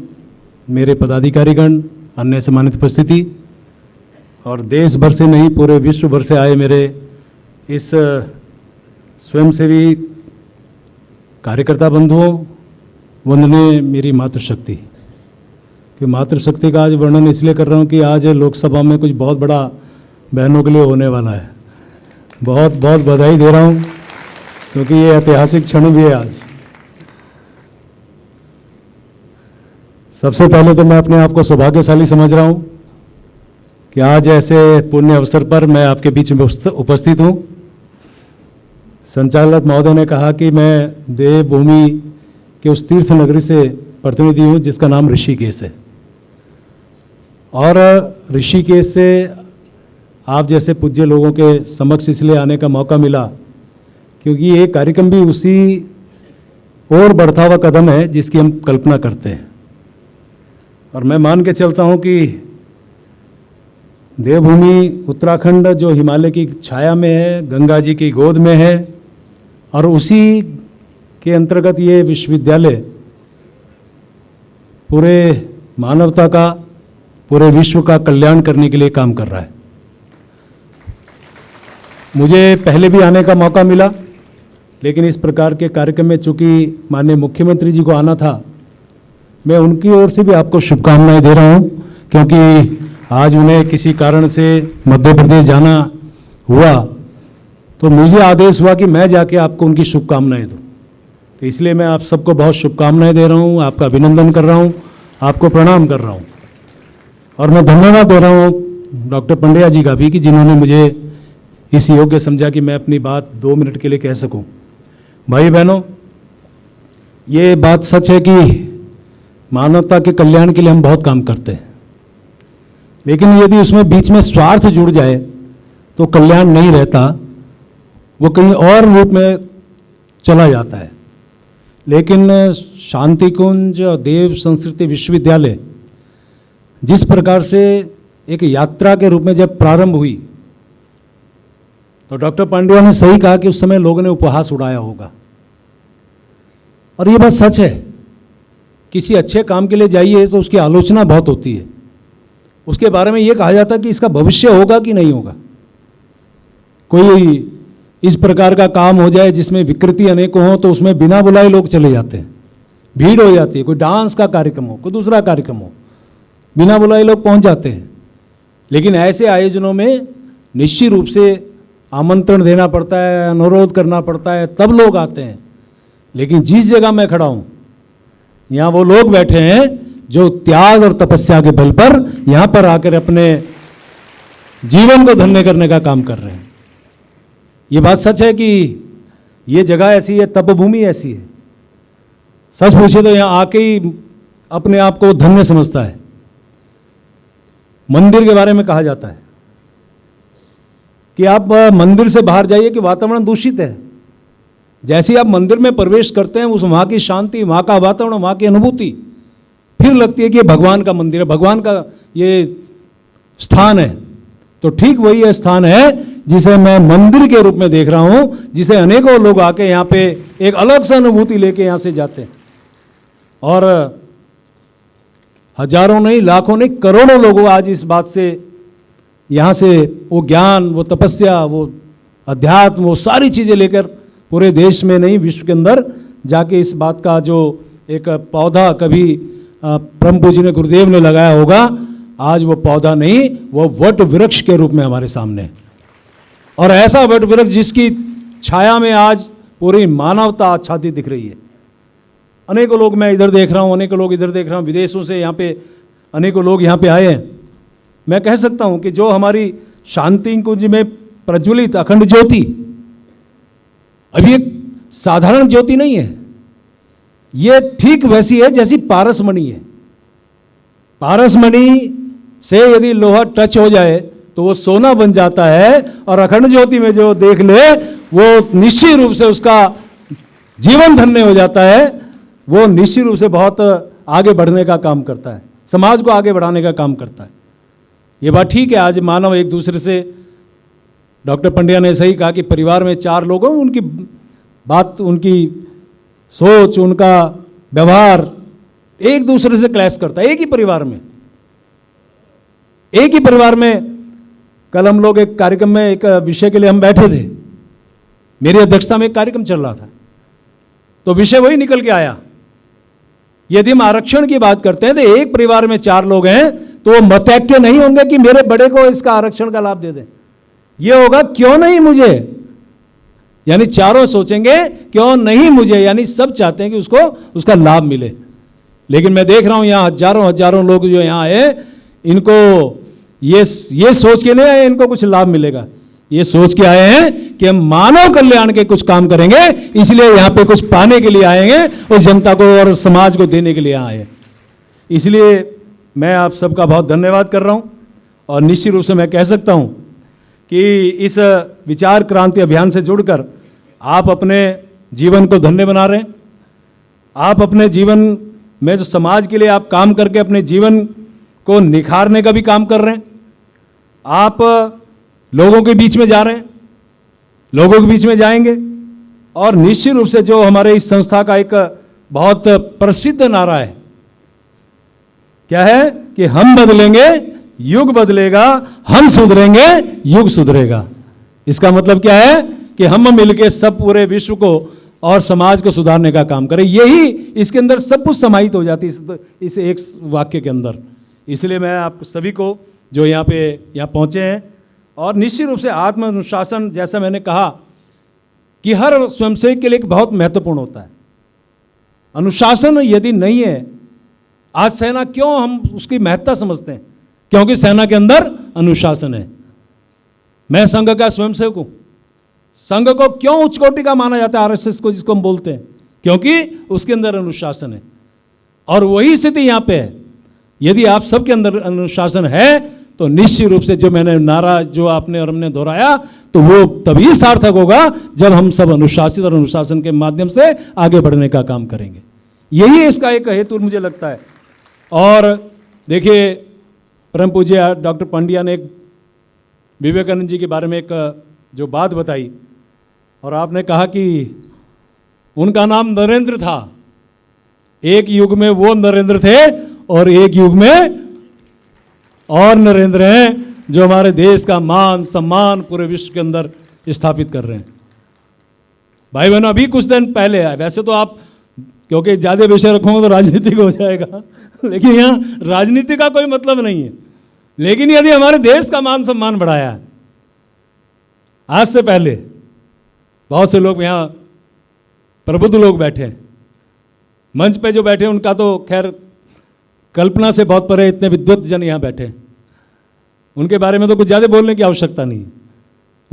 मेरे पदाधिकारीगण, अन्य सम्मानित उपस्थिति, और देश भर से नहीं पूरे विश्व भर से आए मेरे इस स्वयंसेवी कार्यकर्ता बंधुओं, वंदनीय मेरी मातृशक्ति। कि मातृशक्ति का आज वर्णन इसलिए कर रहा हूँ कि आज लोकसभा में कुछ बहुत बड़ा बहनों के लिए होने वाला है। बहुत बहुत बधाई दे रहा हूँ क्योंकि ये ऐतिहासिक क्षण भी है आज। सबसे पहले तो मैं अपने आप को सौभाग्यशाली समझ रहा हूँ कि आज ऐसे पुण्य अवसर पर मैं आपके बीच में उपस्थित हूँ। संचालक महोदय ने कहा कि मैं देवभूमि के उस तीर्थ नगरी से प्रतिनिधि हूँ जिसका नाम ऋषिकेश है, और ऋषिकेश से आप जैसे पूज्य लोगों के समक्ष इसलिए आने का मौका मिला क्योंकि ये कार्यक्रम भी उसी और बढ़ता हुआ कदम है जिसकी हम कल्पना करते हैं। और मैं मान के चलता हूँ कि देवभूमि उत्तराखंड जो हिमालय की छाया में है, गंगा जी की गोद में है, और उसी के अंतर्गत ये विश्वविद्यालय पूरे मानवता का, पूरे विश्व का कल्याण करने के लिए काम कर रहा है। मुझे पहले भी आने का मौका मिला, लेकिन इस प्रकार के कार्यक्रम में चूंकि माननीय मुख्यमंत्री जी को आना था, मैं उनकी ओर से भी आपको शुभकामनाएं दे रहा हूं, क्योंकि आज उन्हें किसी कारण से मध्य प्रदेश जाना हुआ तो मुझे आदेश हुआ कि मैं जाके आपको उनकी शुभकामनाएं दूं। तो इसलिए मैं आप सबको बहुत शुभकामनाएं दे रहा हूं, आपका अभिनंदन कर रहा हूं, आपको प्रणाम कर रहा हूं। और मैं धन्यवाद दे रहा हूं डॉक्टर पंड्या जी का भी कि जिन्होंने मुझे इस योग्य समझा कि मैं अपनी बात 2 मिनट के लिए कह सकूं। भाई बहनों, ये बात सच है कि मानवता के कल्याण के लिए हम बहुत काम करते हैं, लेकिन यदि उसमें बीच में स्वार्थ जुड़ जाए तो कल्याण नहीं रहता, वो कहीं और रूप में चला जाता है। लेकिन शांति कुंज देव संस्कृति विश्वविद्यालय जिस प्रकार से एक यात्रा के रूप में जब प्रारंभ हुई, तो डॉक्टर पांड्या ने सही कहा कि उस समय लोगों ने उपहास उड़ाया होगा, और ये बात सच है। किसी अच्छे काम के लिए जाइए तो उसकी आलोचना बहुत होती है, उसके बारे में ये कहा जाता है कि इसका भविष्य होगा कि नहीं होगा। कोई इस प्रकार का काम हो जाए जिसमें विकृति अनेकों हो तो उसमें बिना बुलाए लोग चले जाते हैं, भीड़ हो जाती है। कोई डांस का कार्यक्रम हो, कोई दूसरा कार्यक्रम हो, बिना बुलाए लोग पहुंच जाते हैं। लेकिन ऐसे आयोजनों में निश्चित रूप से आमंत्रण देना पड़ता है, अनुरोध करना पड़ता है, तब लोग आते हैं। लेकिन जिस जगह मैं खड़ा हूं, यहाँ वो लोग बैठे हैं जो त्याग और तपस्या के बल पर यहाँ पर आकर अपने जीवन को धन्य करने का काम कर रहे हैं। ये बात सच है कि ये जगह ऐसी है, तपभूमि ऐसी है। सच पूछे तो यहाँ आके ही अपने आप को धन्य समझता है। मंदिर के बारे में कहा जाता है कि आप मंदिर से बाहर जाइए कि वातावरण दूषित है। जैसे ही आप मंदिर में प्रवेश करते हैं, उस वहाँ की शांति, वहाँ का वातावरण, वहाँ की अनुभूति फिर लगती है कि ये भगवान का मंदिर है, भगवान का ये स्थान है। तो ठीक वही स्थान है जिसे मैं मंदिर के रूप में देख रहा हूँ, जिसे अनेकों लोग आके यहाँ पे एक अलग सा अनुभूति लेके यहाँ से जाते हैं। और हजारों नहीं, लाखों नहीं, करोड़ों लोग आज इस बात से यहाँ से वो ज्ञान, वो तपस्या, वो अध्यात्म, वो सारी चीज़ें लेकर पूरे देश में नहीं, विश्व के अंदर जाके इस बात का जो एक पौधा कभी परम पूज्य ने, गुरुदेव ने लगाया होगा, आज वो पौधा नहीं, वो वट वृक्ष के रूप में हमारे सामने है। और ऐसा वट वृक्ष जिसकी छाया में आज पूरी मानवता आच्छादित दिख रही है। अनेकों लोग मैं इधर देख रहा हूँ, अनेकों लोग इधर देख रहा हूँ, विदेशों से यहाँ पे अनेकों लोग यहाँ पे आए हैं। मैं कह सकता हूँ कि जो हमारी शांति कुंज में प्रज्वलित अखंड ज्योति, अभी एक साधारण ज्योति नहीं है, ये ठीक वैसी है जैसी पारसमणि है। पारसमणि से यदि लोहा टच हो जाए तो वो सोना बन जाता है, और अखंड ज्योति में जो देख ले वो निश्चित रूप से उसका जीवन धन्य हो जाता है। वो निश्चित रूप से बहुत आगे बढ़ने का काम करता है, समाज को आगे बढ़ाने का काम करता है। ये बात ठीक है, आज मानव एक दूसरे से, डॉक्टर पंड्या ने सही कहा कि परिवार में 4 लोग हों, उनकी बात, उनकी सोच, उनका व्यवहार एक दूसरे से क्लैश करता है। एक ही परिवार में कल हम लोग एक कार्यक्रम में, एक विषय के लिए हम बैठे थे, मेरी अध्यक्षता में एक कार्यक्रम चल रहा था, तो विषय वही निकल के आया। यदि हम आरक्षण की बात करते हैं तो एक परिवार में 4 लोग हैं तो वो मतैक्य नहीं होंगे कि मेरे बड़े को इसका आरक्षण का लाभ दे दें। ये होगा क्यों नहीं मुझे, यानी चारों सोचेंगे क्यों नहीं मुझे, यानी सब चाहते हैं कि उसको उसका लाभ मिले। लेकिन मैं देख रहा हूं यहां हजारों लोग जो यहां आए, इनको ये सोच के नहीं आए इनको कुछ लाभ मिलेगा, ये सोच के आए हैं कि हम मानव कल्याण के कुछ काम करेंगे, इसलिए यहां पे कुछ पाने के लिए आएंगे और जनता को और समाज को देने के लिए आए हैं। इसलिए मैं आप सबका बहुत धन्यवाद कर रहा हूं और निश्चित रूप से मैं कह सकता हूं कि इस विचार क्रांति अभियान से जुड़कर आप अपने जीवन को धन्य बना रहे हैं। आप अपने जीवन में जो समाज के लिए आप काम करके अपने जीवन को निखारने का भी काम कर रहे हैं। आप लोगों के बीच में जा रहे हैं, लोगों के बीच में जाएंगे और निश्चित रूप से जो हमारे इस संस्था का एक बहुत प्रसिद्ध नारा है, क्या है कि हम बदलेंगे युग बदलेगा, हम सुधरेंगे युग सुधरेगा। इसका मतलब क्या है कि हम मिलकर सब पूरे विश्व को और समाज को सुधारने का काम करें। यही इसके अंदर सब कुछ समाहित हो जाती है इस एक वाक्य के अंदर। इसलिए मैं आप सभी को जो यहाँ पहुँचे हैं, और निश्चित रूप से आत्म अनुशासन, जैसा मैंने कहा कि हर स्वयंसेवक के लिए बहुत महत्वपूर्ण होता है। अनुशासन यदि नहीं है, आज सेना क्यों हम उसकी महत्ता समझते हैं, क्योंकि सेना के अंदर अनुशासन है। मैं संघ का स्वयंसेवक हूं, संघ को क्यों उच्च कोटि का माना जाता है, आरएसएस को जिसको हम बोलते हैं, क्योंकि उसके अंदर अनुशासन है। और वही स्थिति यहां पे है। यदि आप सबके अंदर अनुशासन है तो निश्चित रूप से जो मैंने नारा जो आपने और हमने दोहराया, तो वो तभी सार्थक होगा जब हम सब अनुशासित और अनुशासन के माध्यम से आगे बढ़ने का काम करेंगे। यही इसका एक हेतु मुझे लगता है। और देखिए, परम पूज्य डॉक्टर पंड्या ने एक विवेकानंद जी के बारे में एक जो बात बताई, और आपने कहा कि उनका नाम नरेंद्र था। एक युग में वो नरेंद्र थे और एक युग में और नरेंद्र हैं जो हमारे देश का मान सम्मान पूरे विश्व के अंदर स्थापित कर रहे हैं। भाई बहनों, अभी कुछ दिन पहले आए, वैसे तो आप क्योंकि ज़्यादा विषय रखोगे तो राजनीतिक हो जाएगा, लेकिन यहाँ राजनीति का कोई मतलब नहीं है। लेकिन यदि हमारे देश का मान सम्मान बढ़ाया है, आज से पहले बहुत से लोग यहाँ प्रबुद्ध लोग बैठे हैं, मंच पे जो बैठे उनका तो खैर कल्पना से बहुत परे इतने विद्वत जन यहाँ बैठे, उनके बारे में तो कुछ ज़्यादा बोलने की आवश्यकता नहीं।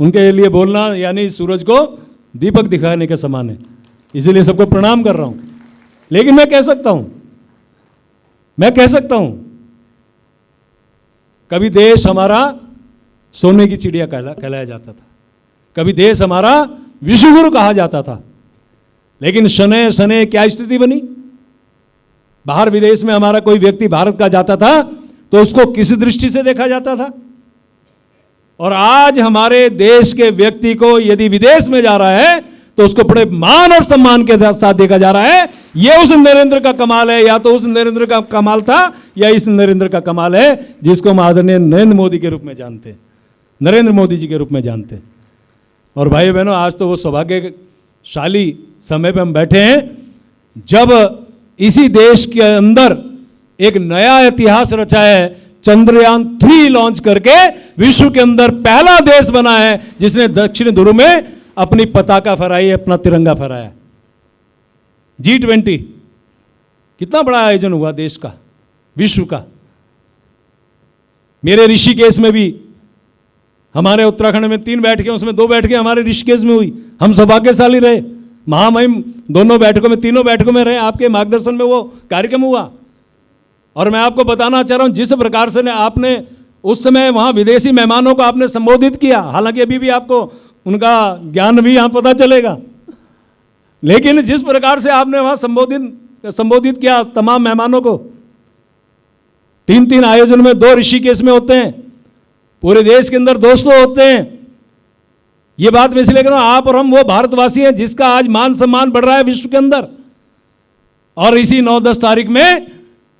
उनके लिए बोलना यानी सूरज को दीपक दिखाने के समान है। इसीलिए सबको प्रणाम कर रहा हूँ। लेकिन मैं कह सकता हूँ कभी देश हमारा सोने की चिड़िया कहलाया जाता था, कभी देश हमारा विश्वगुरु कहा जाता था। लेकिन शनै शनै क्या स्थिति बनी, बाहर विदेश में हमारा कोई व्यक्ति भारत का जाता था तो उसको किस दृष्टि से देखा जाता था, और आज हमारे देश के व्यक्ति को यदि विदेश में जा रहा है तो उसको बड़े मान और सम्मान के साथ देखा जा रहा है। यह उस नरेंद्र का कमाल है, या तो उस नरेंद्र का कमाल था या इस नरेंद्र का कमाल है जिसको हम आदरणीय नरेंद्र मोदी के रूप में जानते हैं, नरेंद्र मोदी जी के रूप में जानते हैं। और भाई बहनों, आज तो वो सौभाग्यशाली समय पे हम बैठे हैं जब इसी देश के अंदर एक नया इतिहास रचा है। चंद्रयान 3 लॉन्च करके विश्व के अंदर पहला देश बना है जिसने दक्षिण ध्रुव में अपनी पताका फहराई, अपना तिरंगा फहराया। G20 कितना बड़ा आयोजन हुआ देश का, विश्व का। मेरे ऋषिकेश में भी, हमारे उत्तराखंड में 3 बैठकें, उसमें 2 बैठकें हमारे ऋषिकेश में हुई। हम सौभाग्यशाली रहे, महामहिम दोनों बैठकों में, तीनों बैठकों में रहे, आपके मार्गदर्शन में वो कार्यक्रम हुआ। और मैं आपको बताना चाह रहा हूं, जिस प्रकार से आपने उस समय वहां विदेशी मेहमानों को आपने संबोधित किया, हालांकि अभी भी आपको उनका ज्ञान भी यहां पता चलेगा, लेकिन जिस प्रकार से आपने वहां संबोधित किया तमाम मेहमानों को, 3 आयोजन में 2 ऋषिकेश में होते हैं, पूरे देश के अंदर 200 होते हैं। ये बात मैं इसलिए कह रहा हूं, आप और हम वो भारतवासी हैं जिसका आज मान सम्मान बढ़ रहा है विश्व के अंदर। और इसी 9-10 तारीख में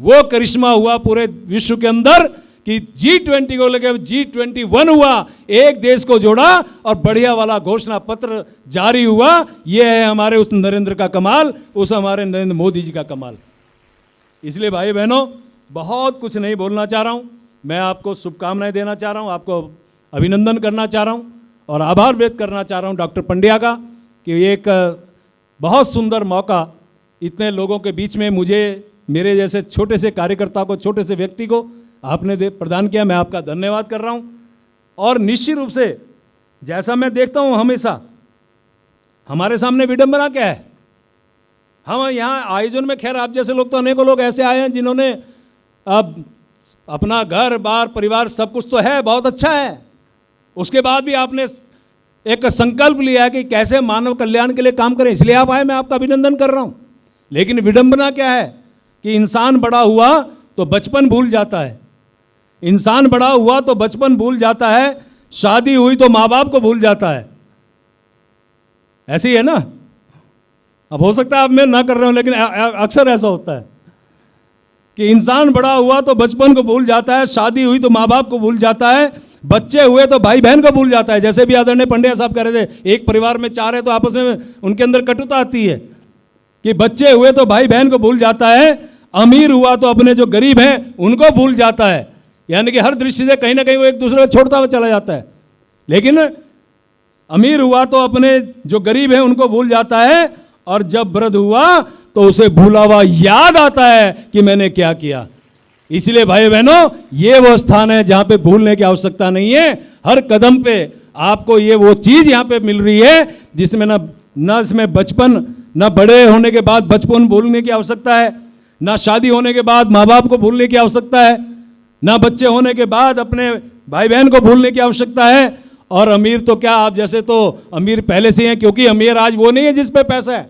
वो करिश्मा हुआ पूरे विश्व के अंदर कि G20 को लेकर G21 हुआ, एक देश को जोड़ा और बढ़िया वाला घोषणा पत्र जारी हुआ। ये है हमारे उस नरेंद्र का कमाल, उस हमारे नरेंद्र मोदी जी का कमाल। इसलिए भाई बहनों, बहुत कुछ नहीं बोलना चाह रहा हूँ। मैं आपको शुभकामनाएं देना चाह रहा हूँ, आपको अभिनंदन करना चाह रहा हूँ और आभार व्यक्त करना चाह रहा हूँ डॉक्टर पंड्या का कि एक बहुत सुंदर मौका इतने लोगों के बीच में मुझे, मेरे जैसे छोटे से कार्यकर्ता को, छोटे से व्यक्ति को आपने प्रदान किया। मैं आपका धन्यवाद कर रहा हूँ। और निश्चित रूप से जैसा मैं देखता हूँ, हमेशा हमारे सामने विडंबना क्या है। हम यहाँ आयोजन में, खैर आप जैसे लोग तो अनेकों लोग ऐसे आए हैं जिन्होंने अब अपना घर बार परिवार सब कुछ तो है, बहुत अच्छा है, उसके बाद भी आपने एक संकल्प लिया कि कैसे मानव कल्याण के लिए काम करें, इसलिए आप आए। मैं आपका अभिनंदन कर रहा हूँ। लेकिन विडंबना क्या है कि इंसान बड़ा हुआ तो बचपन भूल जाता है, इंसान बड़ा हुआ तो बचपन भूल जाता है, शादी हुई तो माँ बाप को भूल जाता है। ऐसे ही है ना। अब हो सकता है अब मैं ना कर रहा हूं, लेकिन अक्सर ऐसा होता है कि इंसान बड़ा हुआ तो बचपन को भूल जाता है, शादी हुई तो माँ बाप को भूल जाता है, बच्चे हुए तो भाई बहन को भूल जाता है। जैसे भी आदरणीय पंड्या साहब कह रहे थे, एक परिवार में 4 है तो आपस में उनके अंदर कटुता आती है कि बच्चे हुए तो भाई बहन को भूल जाता है, अमीर हुआ तो अपने जो गरीब हैं उनको भूल जाता है। यानी कि हर दृष्टि से कहीं ना कहीं वो एक दूसरे को छोड़ता हुआ चला जाता है। लेकिन अमीर हुआ तो अपने जो गरीब हैं उनको भूल जाता है, और जब वृद्ध हुआ तो उसे भूला हुआ याद आता है कि मैंने क्या किया। इसलिए भाई बहनों, ये वो स्थान है जहां पे भूलने की आवश्यकता नहीं है। हर कदम पे आपको ये वो चीज यहां पे मिल रही है जिसमें ना इसमें बचपन, ना बड़े होने के बाद बचपन भूलने की आवश्यकता है, ना शादी होने के बाद माँ बाप को भूलने की आवश्यकता है, ना बच्चे होने के बाद अपने भाई बहन को भूलने की आवश्यकता है। और अमीर तो क्या, आप जैसे तो अमीर पहले से हैं, क्योंकि अमीर आज वो नहीं है जिस पे पैसा है।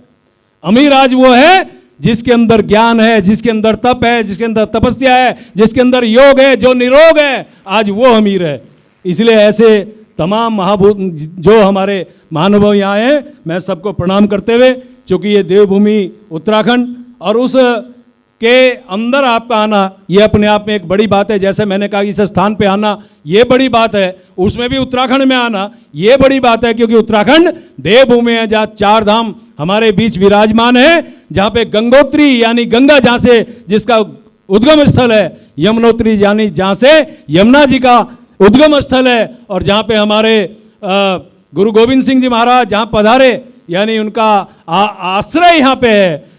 अमीर आज वो है जिसके अंदर ज्ञान है, जिसके अंदर तप है, जिसके अंदर तपस्या है, जिसके अंदर योग है, जो निरोग है, आज वो अमीर है। इसलिए ऐसे तमाम महाभूत जो हमारे महानुभाव यहाँ हैं, मैं सबको प्रणाम करते हुए, क्योंकि ये देवभूमि उत्तराखंड और उस के अंदर आपका आना ये अपने आप में एक बड़ी बात है। जैसे मैंने कहा इस स्थान पे आना ये बड़ी बात है, उसमें भी उत्तराखंड में आना ये बड़ी बात है, क्योंकि उत्तराखंड देवभूमि है जहाँ 4 धाम हमारे बीच विराजमान है, जहाँ पे गंगोत्री यानी गंगा जहाँ से जिसका उद्गम स्थल है, यमुनोत्री यानी जहाँ से यमुना जी का उद्गम स्थल है, और जहाँ पे हमारे गुरु गोविंद सिंह जी महाराज जहाँ पधारे यानी उनका आश्रय यहाँ पे है।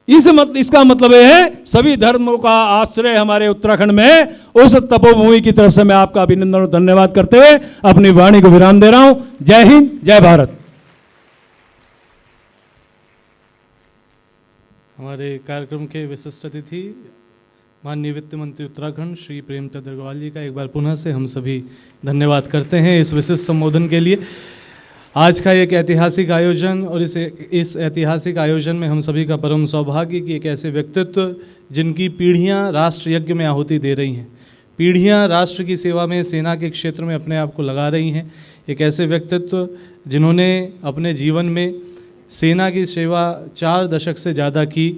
इसका मतलब ये है सभी धर्मों का आश्रय हमारे उत्तराखंड में है। उस तपोभूमि की तरफ से मैं आपका अभिनंदन और धन्यवाद करते हुए अपनी वाणी को विराम दे रहा हूं। जय हिंद, जय भारत। हमारे कार्यक्रम के विशिष्ट अतिथि माननीय वित्त मंत्री उत्तराखंड श्री प्रेमचंद अग्रवाल जी का एक बार पुनः से हम सभी धन्यवाद करते हैं इस विशिष्ट संबोधन के लिए। आज का एक ऐतिहासिक आयोजन, और इस ऐतिहासिक आयोजन में हम सभी का परम सौभाग्य कि एक ऐसे व्यक्तित्व जिनकी पीढ़ियां राष्ट्र यज्ञ में आहुति दे रही हैं, पीढ़ियां राष्ट्र की सेवा में सेना के क्षेत्र में अपने आप को लगा रही हैं, एक ऐसे व्यक्तित्व जिन्होंने अपने जीवन में सेना की सेवा 4 दशक से ज़्यादा की,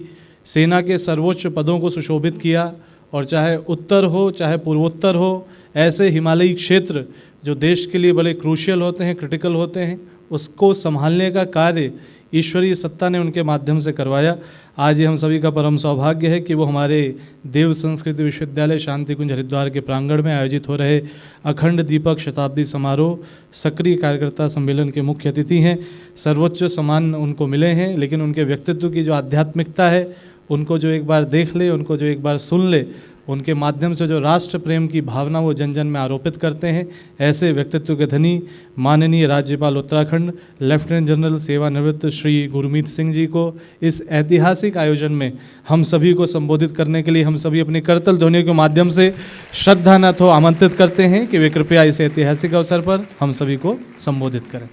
सेना के सर्वोच्च पदों को सुशोभित किया, और चाहे उत्तर हो चाहे पूर्वोत्तर हो, ऐसे हिमालयी क्षेत्र जो देश के लिए बड़े क्रूशियल होते हैं, क्रिटिकल होते हैं, उसको संभालने का कार्य ईश्वरीय सत्ता ने उनके माध्यम से करवाया। आज ये हम सभी का परम सौभाग्य है कि वो हमारे देव संस्कृति विश्वविद्यालय शांति कुंज हरिद्वार के प्रांगण में आयोजित हो रहे अखंड दीपक शताब्दी समारोह सक्रिय कार्यकर्ता सम्मेलन के मुख्य अतिथि हैं। सर्वोच्च सम्मान उनको मिले हैं, लेकिन उनके व्यक्तित्व की जो आध्यात्मिकता है, उनको जो एक बार देख ले, उनको जो एक बार सुन ले, उनके माध्यम से जो राष्ट्र प्रेम की भावना वो जन जन में आरोपित करते हैं, ऐसे व्यक्तित्व के धनी माननीय राज्यपाल उत्तराखंड लेफ्टिनेंट जनरल सेवानिवृत्त श्री गुरमीत सिंह जी को इस ऐतिहासिक आयोजन में हम सभी को संबोधित करने के लिए हम सभी अपनी करतल ध्वनियों के माध्यम से श्रद्धानाथों आमंत्रित करते हैं कि वे कृपया इस ऐतिहासिक अवसर पर हम सभी को संबोधित करें।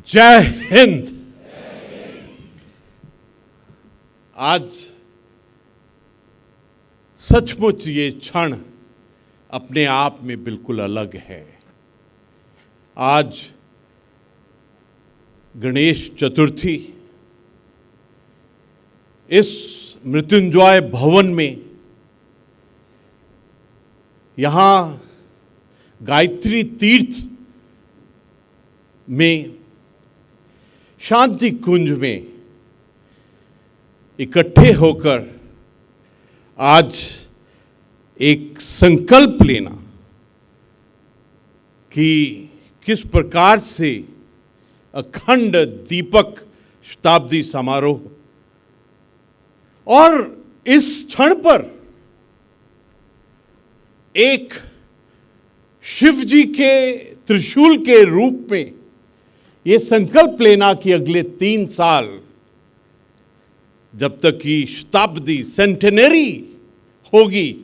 जय हिंद। आज सचमुच ये क्षण अपने आप में बिल्कुल अलग है। आज गणेश चतुर्थी इस मृत्युंजय भवन में, यहाँ गायत्री तीर्थ में, शांति कुंज में इकट्ठे होकर आज एक संकल्प लेना कि किस प्रकार से अखंड दीपक शताब्दी समारोह, और इस क्षण पर एक शिव जी के त्रिशूल के रूप में ये संकल्प लेना कि अगले 3 साल, जब तक की शताब्दी सेंटेनरी होगी,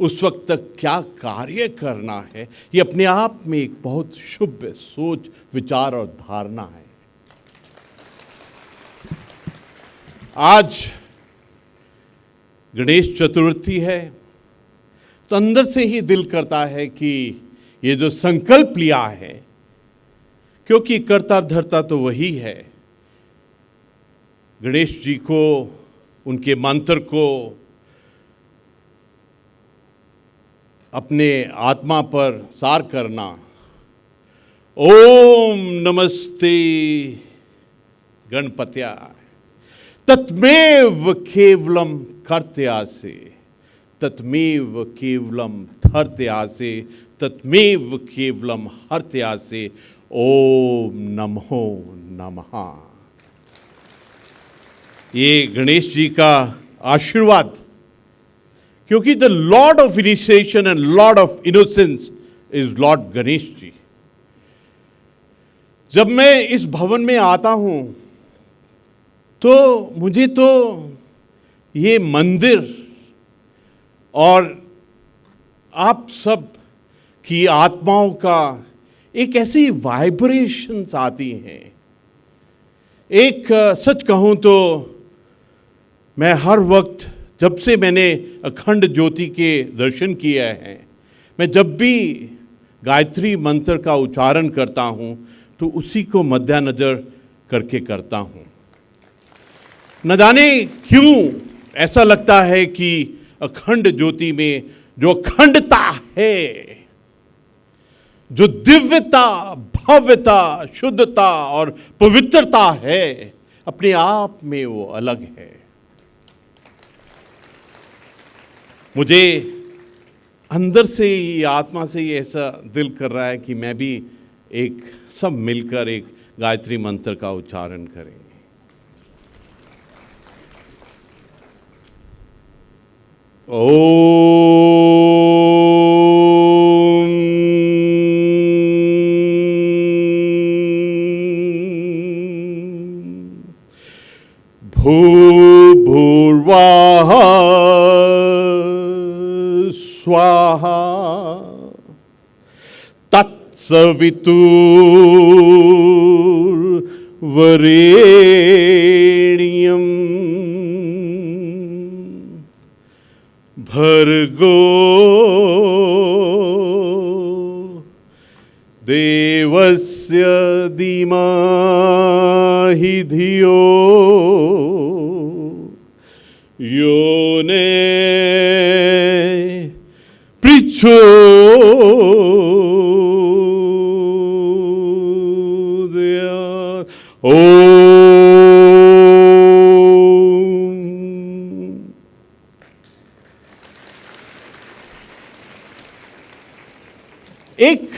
उस वक्त तक क्या कार्य करना है, ये अपने आप में एक बहुत शुभ सोच, विचार और धारणा है। आज गणेश चतुर्थी है, तो अंदर से ही दिल करता है कि ये जो संकल्प लिया है, क्योंकि कर्ता धर्ता तो वही है, गणेश जी को, उनके मंत्र को अपने आत्मा पर सार करना। ओम नमस्ते गणपत्याय तत्मेव केवलम कर्त्यासे, तत्मेव केवलम धर्त्यासे, तत्मेव केवलम हर्त्यासे। ओम नमो नमः। ये गणेश जी का आशीर्वाद, क्योंकि the lord of initiation and lord of innocence is lord Ganesh ji. जब मैं इस भवन में आता हूं तो मुझे तो ये मंदिर और आप सब की आत्माओं का एक ऐसी वाइब्रेशंस आती हैं। एक सच कहूं तो मैं हर वक्त, जब से मैंने अखंड ज्योति के दर्शन किए हैं, मैं जब भी गायत्री मंत्र का उच्चारण करता हूं तो उसी को मद्देनजर करके करता हूं। न जाने क्यों ऐसा लगता है कि अखंड ज्योति में जो अखंडता है, जो दिव्यता, भव्यता, शुद्धता और पवित्रता है, अपने आप में वो अलग है। मुझे अंदर से ही, आत्मा से ही ऐसा दिल कर रहा है कि मैं भी सब मिलकर एक गायत्री मंत्र का उच्चारण करेंगे। भूर्भुवः स्वाहा तत्सवितुर्वरेण्यं भर्गो देवस्य धीमहि धियो यो ने प्रचोदयात्। एक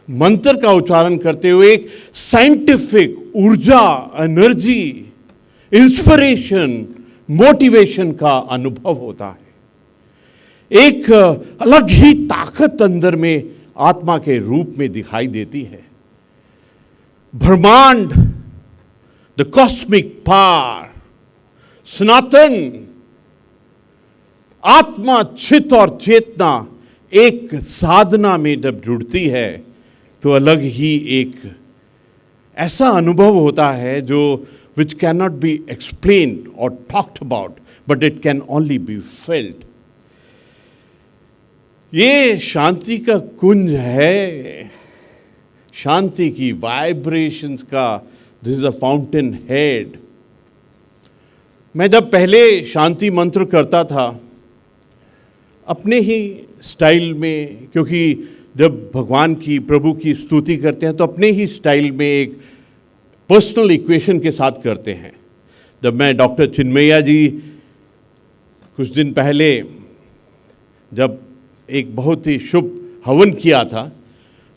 मंत्र का उच्चारण करते हुए एक साइंटिफिक ऊर्जा, एनर्जी, इंस्पिरेशन, मोटिवेशन का अनुभव होता है। एक अलग ही ताकत अंदर में आत्मा के रूप में दिखाई देती है। ब्रह्मांड, द कॉस्मिक पावर, सनातन आत्मा, चित और चेतना एक साधना में जब जुड़ती है तो अलग ही एक ऐसा अनुभव होता है जो which cannot be explained or talked about, but it can only be felt. ये शांति का कुंज है, शांति की वाइब्रेशंस का, this is a fountain head. मैं जब पहले शांति मंत्र करता था अपने ही स्टाइल में, क्योंकि जब भगवान की, प्रभु की स्तुति करते हैं तो अपने ही स्टाइल में एक पर्सनल इक्वेशन के साथ करते हैं. जब मैं डॉक्टर चिन्मैया जी कुछ दिन पहले जब एक बहुत ही शुभ हवन किया था,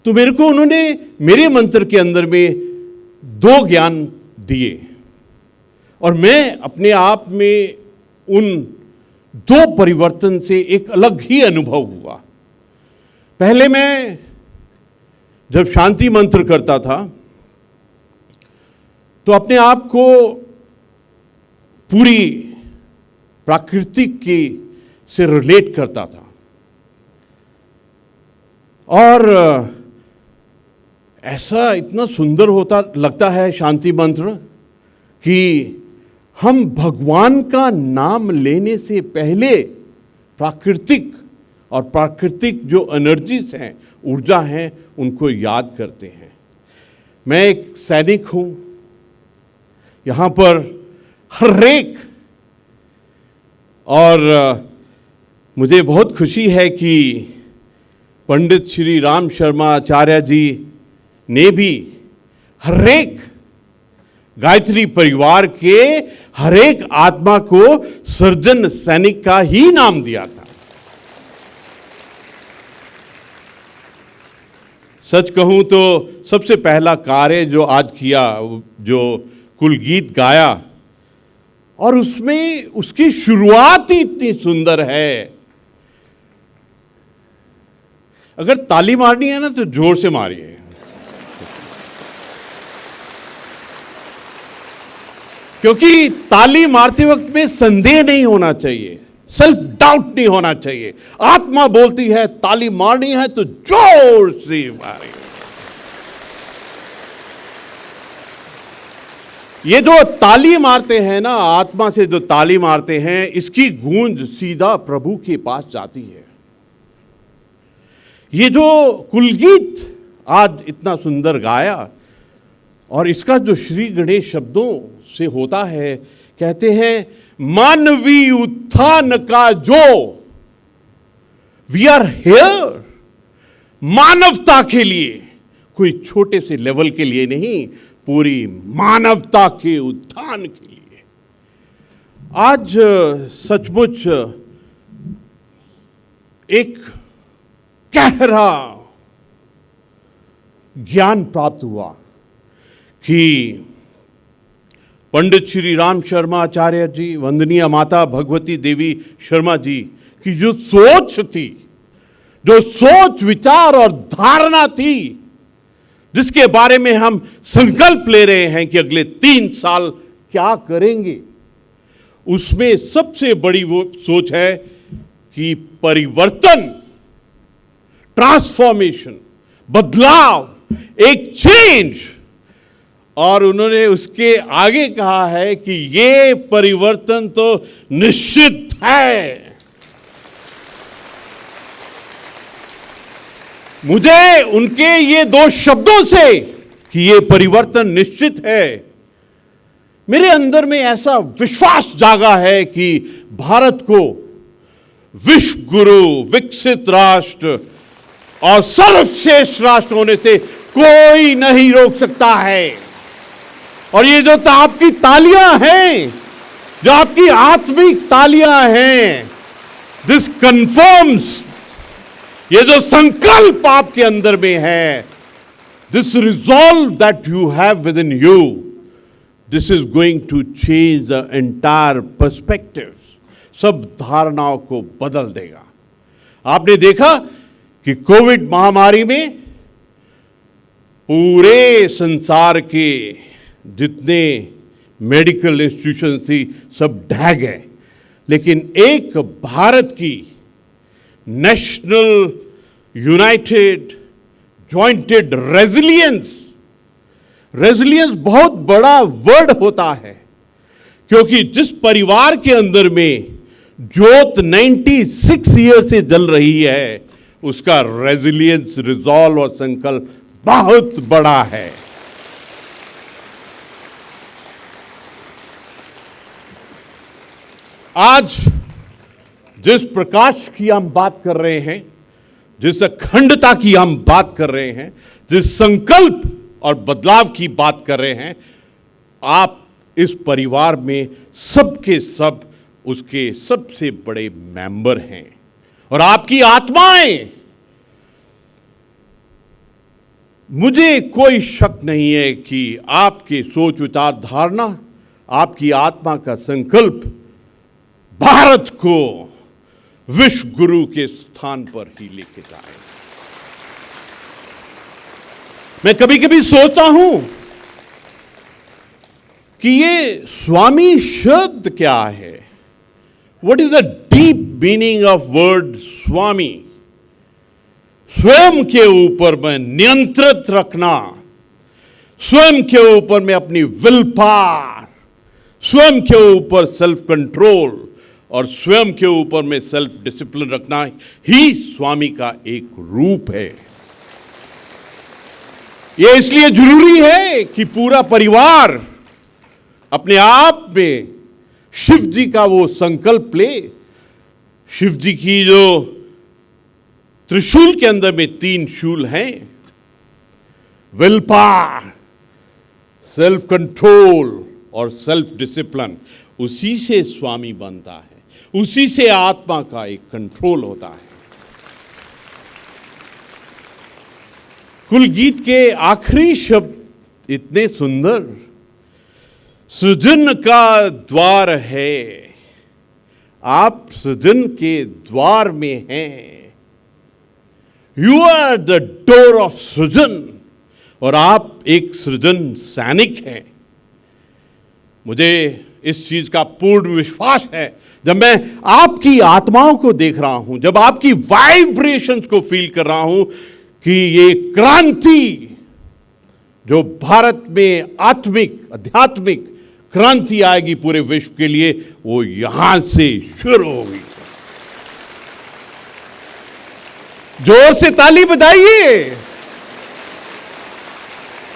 तो मेरे को उन्होंने मेरे मंत्र के अंदर में 2 ज्ञान दिए, और मैं अपने आप में उन 2 परिवर्तन से एक अलग ही अनुभव हुआ. पहले मैं जब शांति मंत्र करता था तो अपने आप को पूरी प्राकृतिक की से रिलेट करता था, और ऐसा इतना सुंदर होता लगता है शांति मंत्र कि हम भगवान का नाम लेने से पहले प्राकृतिक और प्राकृतिक जो एनर्जीज हैं, ऊर्जा हैं, उनको याद करते हैं. मैं एक सैनिक हूं. यहाँ पर हर एक, और मुझे बहुत खुशी है कि पंडित श्री राम शर्मा आचार्य जी ने भी हर एक गायत्री परिवार के हर एक आत्मा को सर्जन सैनिक का ही नाम दिया था. सच कहूं तो सबसे पहला कार्य जो आज किया, जो कुल गीत गाया, और उसमें उसकी शुरुआत ही इतनी सुंदर है. अगर ताली मारनी है ना तो जोर से मारिए. क्योंकि ताली मारते वक्त में संदेह नहीं होना चाहिए, सेल्फ डाउट नहीं होना चाहिए. आत्मा बोलती है ताली मारनी है तो जोर से मारिए. ये जो ताली मारते हैं ना, आत्मा से जो ताली मारते हैं, इसकी गूंज सीधा प्रभु के पास जाती है. ये जो कुलगीत आज इतना सुंदर गाया, और इसका जो श्री गणेश शब्दों से होता है, कहते हैं मानवीय उत्थान का जो, वी आर हियर मानवता के लिए, कोई छोटे से लेवल के लिए नहीं, पूरी मानवता के उत्थान के लिए. आज सचमुच एक गहरा ज्ञान प्राप्त हुआ कि पंडित श्री राम शर्मा आचार्य जी, वंदनीय माता भगवती देवी शर्मा जी की जो सोच थी, जो सोच विचार और धारणा थी, जिसके बारे में हम संकल्प ले रहे हैं कि अगले 3 साल क्या करेंगे, उसमें सबसे बड़ी वो सोच है कि परिवर्तन, ट्रांसफॉर्मेशन, बदलाव, एक चेंज. और उन्होंने उसके आगे कहा है कि ये परिवर्तन तो निश्चित है. मुझे उनके ये 2 शब्दों से कि ये परिवर्तन निश्चित है, मेरे अंदर में ऐसा विश्वास जागा है कि भारत को विश्व गुरु, विकसित राष्ट्र और सर्वश्रेष्ठ राष्ट्र होने से कोई नहीं रोक सकता है. और ये जो आपकी तालियां हैं, जो आपकी आत्मिक तालियां हैं, दिस कन्फर्म्स, ये जो संकल्प आपके अंदर में है, this resolve that you have within you, this is going to change the entire perspective. सब धारणाओं को बदल देगा. आपने देखा कि कोविड महामारी में पूरे संसार के जितने मेडिकल इंस्टीट्यूशन थी सब ढह गए, लेकिन एक भारत की national United jointed resilience resilience बहुत बड़ा वर्ड होता है, क्योंकि जिस परिवार के अंदर में जोत 96 ईयर से जल रही है, उसका रेजिलियंस, रिजॉल्व और संकल्प बहुत बड़ा है। आज जिस प्रकाश की हम बात कर रहे हैं, जिस अखंडता की हम बात कर रहे हैं, जिस संकल्प और बदलाव की बात कर रहे हैं, आप इस परिवार में सबके सब उसके सबसे बड़े मेंबर हैं। और आपकी आत्माएं, मुझे कोई शक नहीं है कि आपके सोच विचार धारणा, आपकी आत्मा का संकल्प भारत को विश्व गुरु के स्थान पर ही लेके जाए। मैं कभी कभी सोचता हूं कि ये स्वामी शब्द क्या है। What is the deep meaning of word swami? स्वयं के ऊपर में नियंत्रित रखना, स्वयं के ऊपर में अपनी विल पावर, स्वयं के ऊपर सेल्फ कंट्रोल और स्वयं के ऊपर में सेल्फ डिसिप्लिन रखना ही स्वामी का एक रूप है। यह इसलिए जरूरी है कि पूरा परिवार अपने आप में शिव जी का वो संकल्प ले। शिव जी की जो त्रिशूल के अंदर में 3 शूल हैं, विल पावर, सेल्फ कंट्रोल और सेल्फ डिसिप्लिन, उसी से स्वामी बनता है, उसी से आत्मा का एक कंट्रोल होता है। कुल गीत के आखिरी शब्द इतने सुंदर, सृजन का द्वार है, आप सृजन के द्वार में हैं। You are the door of सृजन, और आप एक सृजन सैनिक हैं। मुझे इस चीज का पूर्ण विश्वास है, जब मैं आपकी आत्माओं को देख रहा हूं, जब आपकी वाइब्रेशंस को फील कर रहा हूं, कि ये क्रांति जो भारत में आत्मिक आध्यात्मिक क्रांति आएगी पूरे विश्व के लिए, वो यहां से शुरू होगी। जोर से ताली बजाइए।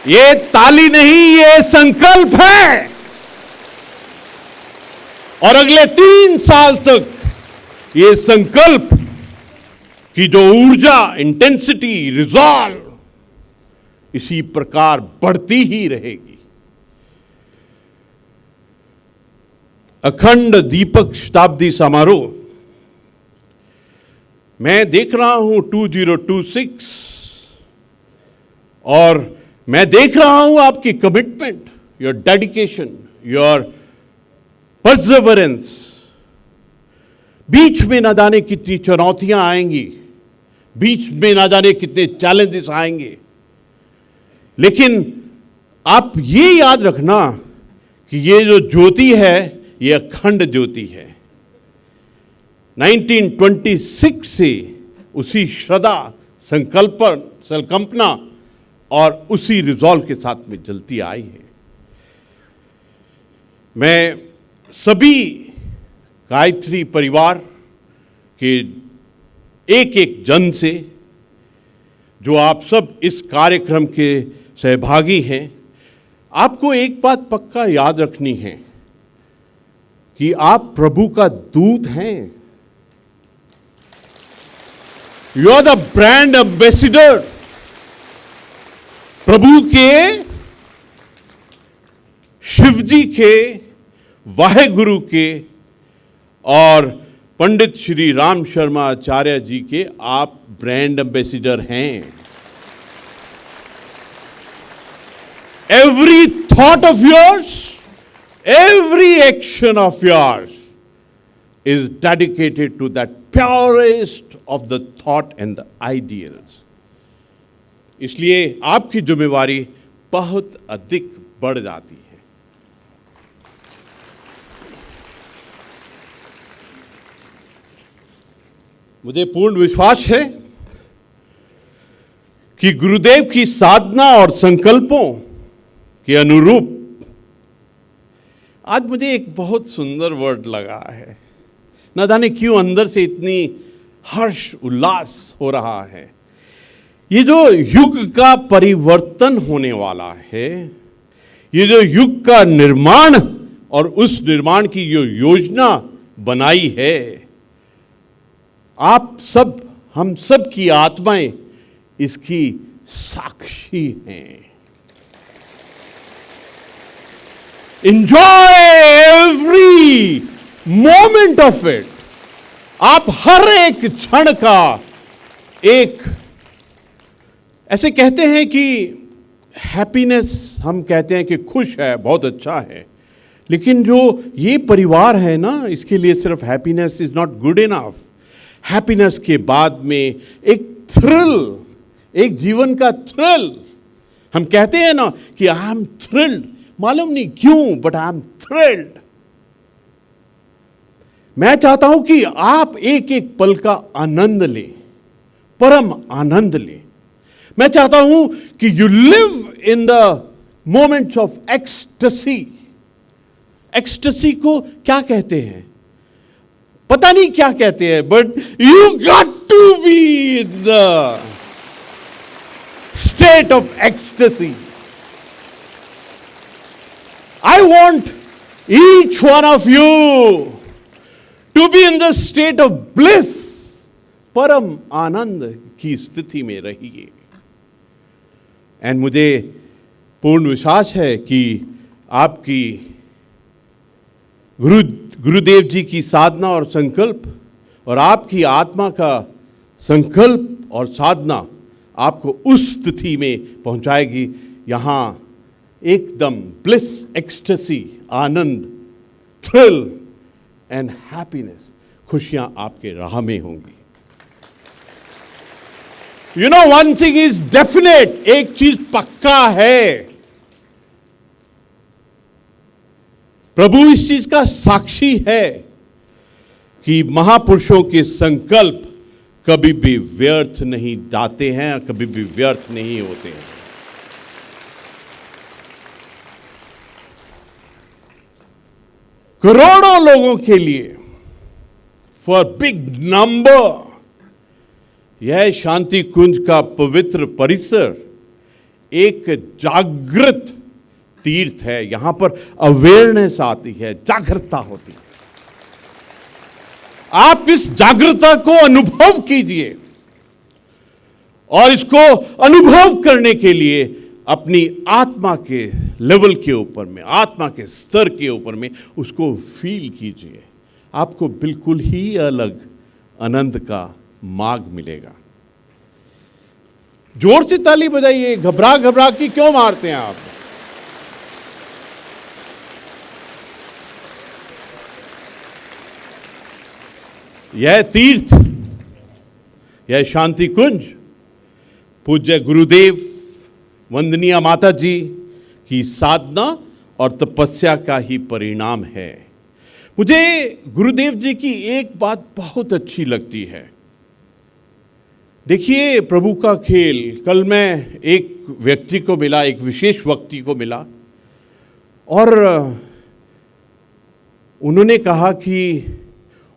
ये ताली नहीं, ये संकल्प है। और अगले 3 साल तक ये संकल्प की जो ऊर्जा, इंटेंसिटी, रिजॉल्व इसी प्रकार बढ़ती ही रहेगी। अखंड दीपक शताब्दी समारोह मैं देख रहा हूं 2026, और मैं देख रहा हूं आपकी commitment, your dedication, your perseverance. बीच में ना जाने कितनी चुनौतियां आएंगी, बीच में ना जाने कितने चैलेंजेस आएंगे, लेकिन आप ये याद रखना कि ये जो ज्योति है, ये अखंड ज्योति है। 1926 से उसी श्रद्धा, संकल्पना और उसी रिजॉल्व के साथ में जलती आई है। मैं सभी गायत्री परिवार के एक एक जन से, जो आप सब इस कार्यक्रम के सहभागी हैं, आपको एक बात पक्का याद रखनी है कि आप प्रभु का दूत हैं। You are the brand ambassador. प्रभु के, शिव जी के, वाहेगुरु के और पंडित श्री राम शर्मा आचार्य जी के आप ब्रांड एम्बेसडर हैं। Every thought of yours, every action of yours is dedicated to that purest of the thought and the ideals. इसलिए आपकी जिम्मेवारी बहुत अधिक बढ़ जाती है। मुझे पूर्ण विश्वास है कि गुरुदेव की साधना और संकल्पों के अनुरूप आज मुझे एक बहुत सुंदर वर्ड लगा है, न जाने क्यों अंदर से इतनी हर्ष उल्लास हो रहा है। ये जो युग का परिवर्तन होने वाला है, ये जो युग का निर्माण और उस निर्माण की जो योजना बनाई है, आप सब, हम सब की आत्माएं इसकी साक्षी हैं। Enjoy every moment of it। आप हर एक क्षण का एक, ऐसे कहते हैं कि हैप्पीनेस, हम कहते हैं कि खुश है, बहुत अच्छा है, लेकिन जो ये परिवार है ना, इसके लिए सिर्फ happiness is not good enough. Happiness के बाद में एक थ्रिल, एक जीवन का थ्रिल। हम कहते हैं ना कि आई एम थ्रिल्ड, मालूम नहीं क्यों, बट आई एम थ्रिल्ड। मैं चाहता हूं कि आप एक एक पल का आनंद लें, परम आनंद लें। मैं चाहता हूं कि you live in the moments of ecstasy. Ecstasy को क्या कहते हैं पता नहीं क्या कहते हैं, but you got to be in the state of ecstasy. I want each one of you to be in the state of bliss। परम आनंद की स्थिति में रहिए। एंड मुझे पूर्ण विश्वास है कि आपकी गुरुदेव जी की साधना और संकल्प और आपकी आत्मा का संकल्प और साधना आपको उस स्थिति में पहुंचाएगी, यहां एकदम bliss, ecstasy, Anand, thrill and happiness, खुशियां आपके राह में होंगी। You know one thing is definite, एक चीज पक्का है, प्रभु इस चीज का साक्षी है कि महापुरुषों के संकल्प कभी भी व्यर्थ नहीं जाते हैं, कभी भी व्यर्थ नहीं होते हैं। करोड़ों लोगों के लिए, फॉर बिग नंबर, यह शांति कुंज का पवित्र परिसर एक जागृत तीर्थ है। यहां पर अवेयरनेस आती है, जागरूकता होती है। आप इस जागरूकता को अनुभव कीजिए और इसको अनुभव करने के लिए अपनी आत्मा के लेवल के ऊपर में, आत्मा के स्तर के ऊपर में उसको फील कीजिए। आपको बिल्कुल ही अलग आनंद का मार्ग मिलेगा। जोर से ताली बजाइए, घबरा घबरा के क्यों मारते हैं आप? यह तीर्थ, यह शांति कुंज पूज्य गुरुदेव वंदनीय माता जी की साधना और तपस्या का ही परिणाम है। मुझे गुरुदेव जी की एक बात बहुत अच्छी लगती है। देखिए, प्रभु का खेल, कल मैं एक व्यक्ति को मिला, एक विशेष व्यक्ति को मिला, और उन्होंने कहा कि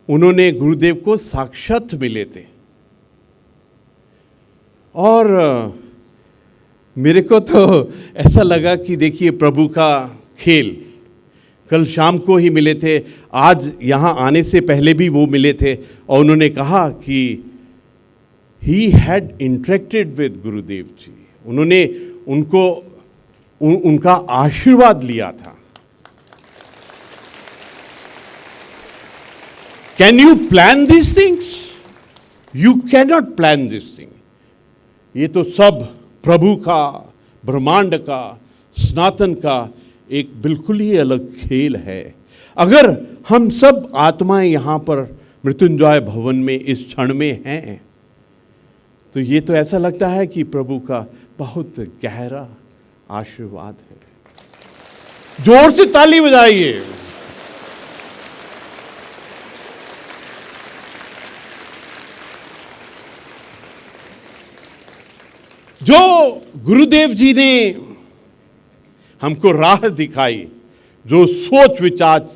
उन्होंने गुरुदेव को साक्षात मिले थे, और मेरे को तो ऐसा लगा कि देखिए प्रभु का खेल। कल शाम को ही मिले थे, आज यहाँ आने से पहले भी वो मिले थे, और उन्होंने कहा कि ही हैड इंटरेक्टेड विद गुरुदेव जी। उन्होंने उनका आशीर्वाद लिया था। Can you plan this things? You can not plan this thing. ये तो सब प्रभु का, ब्रह्मांड का, सनातन का एक बिल्कुल ही अलग खेल है। अगर हम सब आत्माएं यहाँ पर मृत्युंजय भवन में इस क्षण में हैं, तो ये तो ऐसा लगता है कि प्रभु का बहुत गहरा आशीर्वाद है। जोर से ताली बजाइए। जो गुरुदेव जी ने हमको राह दिखाई, जो सोच विचार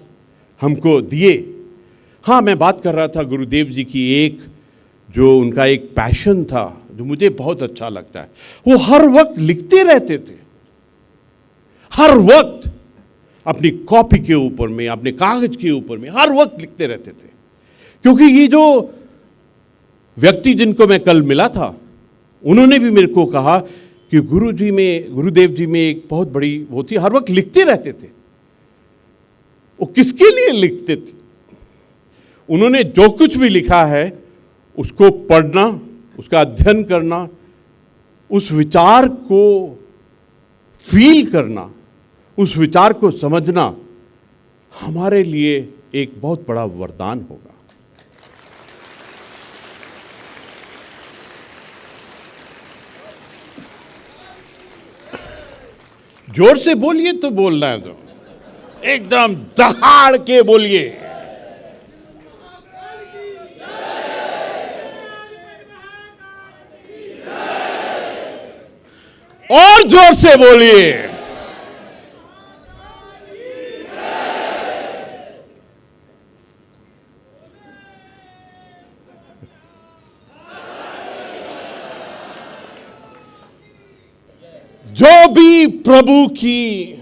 हमको दिए। हाँ, मैं बात कर रहा था गुरुदेव जी की, एक जो उनका एक पैशन था जो मुझे बहुत अच्छा लगता है। वो हर वक्त लिखते रहते थे, हर वक्त अपनी कॉपी के ऊपर में, अपने कागज के ऊपर में हर वक्त लिखते रहते थे। क्योंकि ये जो व्यक्ति जिनको मैं कल मिला था, उन्होंने भी मेरे को कहा कि गुरुदेव जी में एक बहुत बड़ी वो थी, हर वक्त लिखते रहते थे। वो किसके लिए लिखते थे? उन्होंने जो कुछ भी लिखा है उसको पढ़ना, उसका अध्ययन करना, उस विचार को फील करना, उस विचार को समझना हमारे लिए एक बहुत बड़ा वरदान होगा। जोर से बोलिए तो बोलना है, तो एकदम दहाड़ के बोलिए। और जोर से बोलिए। जो भी प्रभु की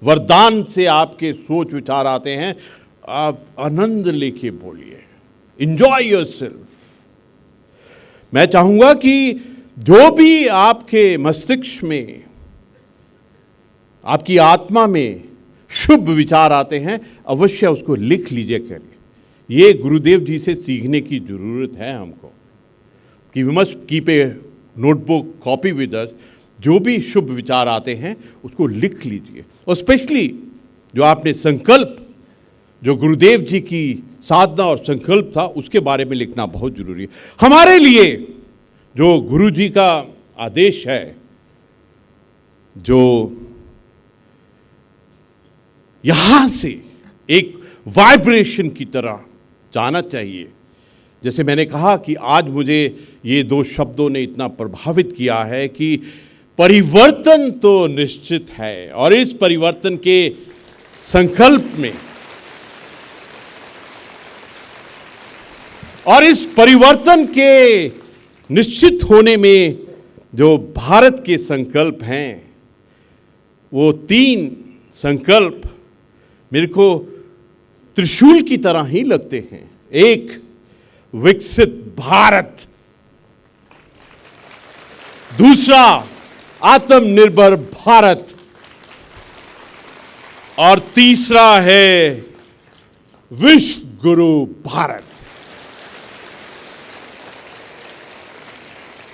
वरदान से आपके सोच विचार आते हैं, आप आनंद लेके बोलिए, इंजॉय योरसेल्फ। मैं चाहूंगा कि जो भी आपके मस्तिष्क में, आपकी आत्मा में शुभ विचार आते हैं, अवश्य उसको लिख लीजिए करिए। ये गुरुदेव जी से सीखने की जरूरत है हमको कि we must keep a notebook, copy with us. जो भी शुभ विचार आते हैं उसको लिख लीजिए। और स्पेशली जो आपने संकल्प, जो गुरुदेव जी की साधना और संकल्प था, उसके बारे में लिखना बहुत जरूरी है। हमारे लिए जो गुरु जी का आदेश है, जो यहां से एक वाइब्रेशन की तरह जाना चाहिए। जैसे मैंने कहा कि आज मुझे ये दो शब्दों ने इतना प्रभावित किया है कि परिवर्तन तो निश्चित है, और इस परिवर्तन के संकल्प में और इस परिवर्तन के निश्चित होने में जो भारत के संकल्प हैं, वो 3 संकल्प मेरे को त्रिशूल की तरह ही लगते हैं। एक, विकसित भारत। दूसरा, आत्मनिर्भर भारत। और तीसरा है विश्व गुरु भारत।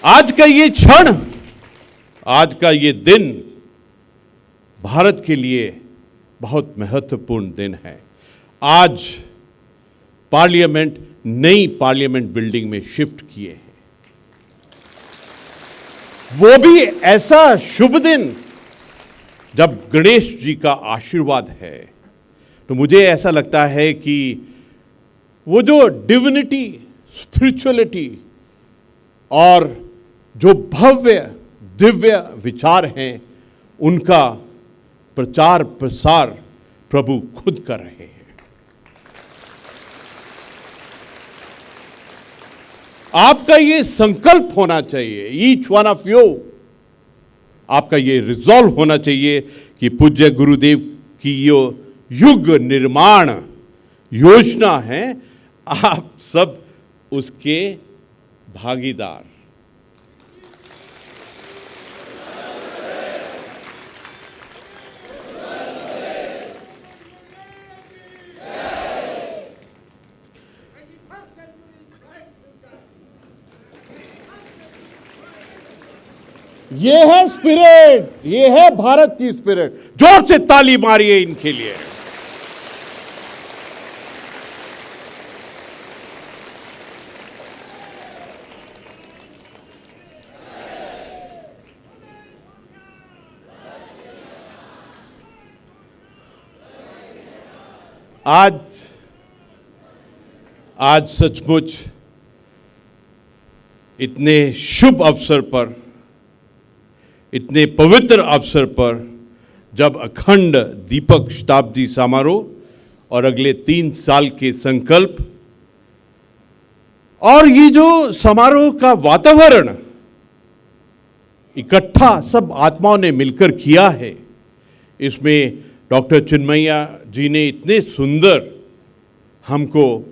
आज का ये क्षण, आज का ये दिन भारत के लिए बहुत महत्वपूर्ण दिन है। आज पार्लियामेंट नई पार्लियामेंट बिल्डिंग में शिफ्ट किए हैं। वो भी ऐसा शुभ दिन जब गणेश जी का आशीर्वाद है। तो मुझे ऐसा लगता है कि वो जो डिविनिटी, स्पिरिचुअलिटी और जो भव्य दिव्य विचार हैं, उनका प्रचार प्रसार प्रभु खुद कर रहे हैं। आपका ये संकल्प होना चाहिए, ईच वन ऑफ यू, आपका ये रिजॉल्व होना चाहिए कि पूज्य गुरुदेव की यो युग निर्माण योजना है, आप सब उसके भागीदार। ये है स्पिरिट, ये है भारत की स्पिरिट। जोर से ताली मारिए इनके लिए। आज सचमुच इतने शुभ अवसर पर, इतने पवित्र अवसर पर जब अखंड दीपक शताब्दी समारोह और अगले 3 साल के संकल्प और ये जो समारोह का वातावरण इकट्ठा सब आत्माओं ने मिलकर किया है, इसमें डॉक्टर चिन्मया जी ने इतने सुंदर हमको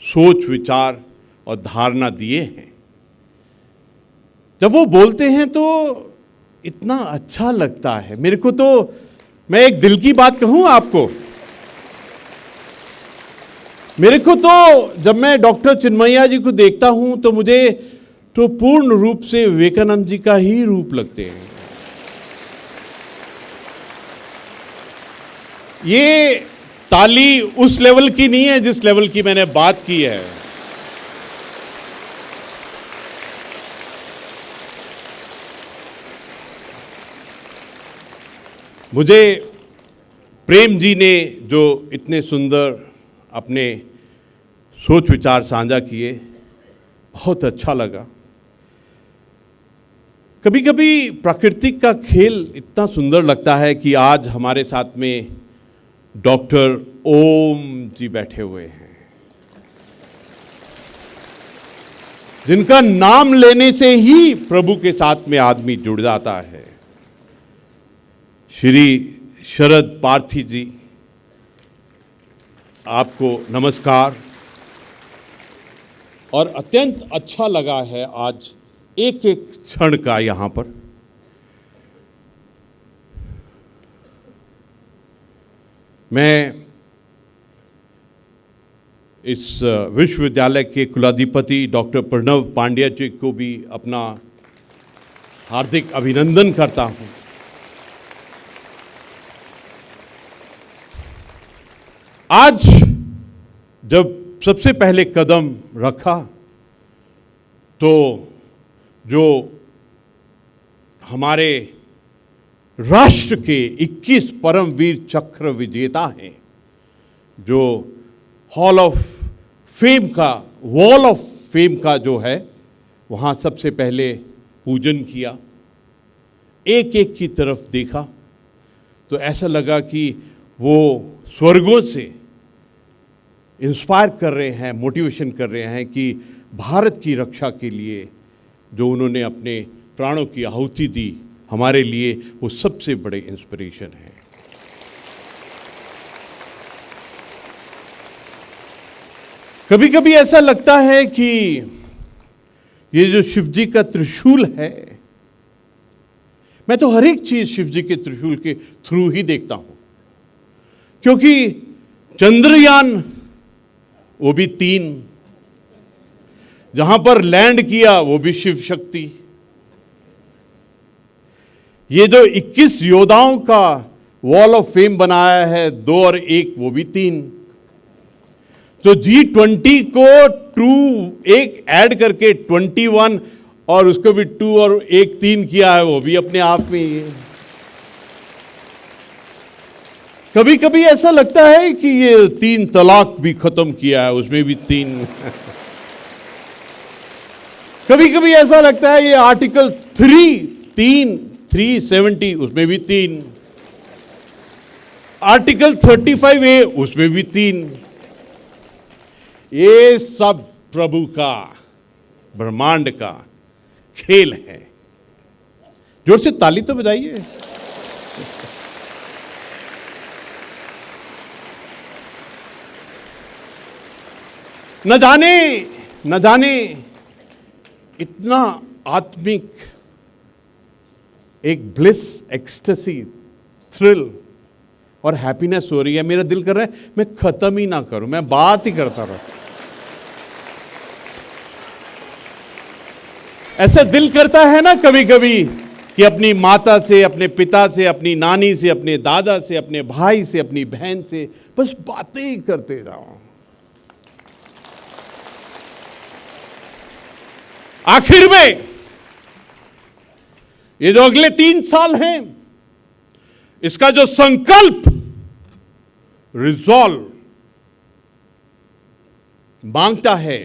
सोच विचार और धारणा दिए हैं। जब वो बोलते हैं तो इतना अच्छा लगता है मेरे को। तो मैं एक दिल की बात कहूं आपको, मेरे को तो जब मैं डॉक्टर चिन्मया जी को देखता हूं तो मुझे तो पूर्ण रूप से विवेकानंद जी का ही रूप लगते हैं। ये ताली उस लेवल की नहीं है जिस लेवल की मैंने बात की है। मुझे प्रेम जी ने जो इतने सुंदर अपने सोच विचार साझा किए, बहुत अच्छा लगा। कभी कभी प्राकृतिक का खेल इतना सुंदर लगता है कि आज हमारे साथ में डॉक्टर ओम जी बैठे हुए हैं, जिनका नाम लेने से ही प्रभु के साथ में आदमी जुड़ जाता है। श्री शरद पार्थी जी, आपको नमस्कार। और अत्यंत अच्छा लगा है आज एक एक क्षण का यहां पर। मैं इस विश्वविद्यालय के कुलाधिपति डॉक्टर प्रणव पांड्या जी को भी अपना हार्दिक अभिनंदन करता हूं। आज जब सबसे पहले कदम रखा तो जो हमारे राष्ट्र के 21 परमवीर चक्र विजेता हैं, जो हॉल ऑफ फेम का, वॉल ऑफ फेम का जो है, वहाँ सबसे पहले पूजन किया, एक एक की तरफ देखा तो ऐसा लगा कि वो स्वर्गों से इंस्पायर कर रहे हैं, मोटिवेशन कर रहे हैं कि भारत की रक्षा के लिए जो उन्होंने अपने प्राणों की आहुति दी, हमारे लिए वो सबसे बड़े इंस्पिरेशन है। कभी कभी ऐसा लगता है कि ये जो शिव जी का त्रिशूल है, मैं तो हर एक चीज शिव जी के त्रिशूल के थ्रू ही देखता हूं, क्योंकि चंद्रयान वो भी 3, जहां पर लैंड किया वो भी शिव शक्ति, ये जो 21 योद्धाओं का वॉल ऑफ फेम बनाया है 2 और 1 वो भी 3, तो G20 को 2 एक ऐड करके 21 और उसको भी 2 और 1 3 किया है, वो भी अपने आप में ही है। कभी कभी ऐसा लगता है कि ये 3 तलाक भी खत्म किया है, उसमें भी 3 कभी कभी ऐसा लगता है ये आर्टिकल 370 उसमें भी 3, आर्टिकल 35A उसमें भी 3। ये सब प्रभु का, ब्रह्मांड का खेल है। जोर से ताली तो बजाइए। न जाने इतना आत्मिक एक ब्लिस, एक्सटेसी, थ्रिल और हैप्पीनेस हो रही है। मेरा दिल कर रहा है मैं खत्म ही ना करूं, मैं बात ही करता रहूं। ऐसा दिल करता है ना कभी कभी कि अपनी माता से, अपने पिता से, अपनी नानी से, अपने दादा से, अपने भाई से, अपनी बहन से बस बातें ही करते जाओ। आखिर में ये जो अगले 3 साल हैं, इसका जो संकल्प, रिजॉल्व मांगता है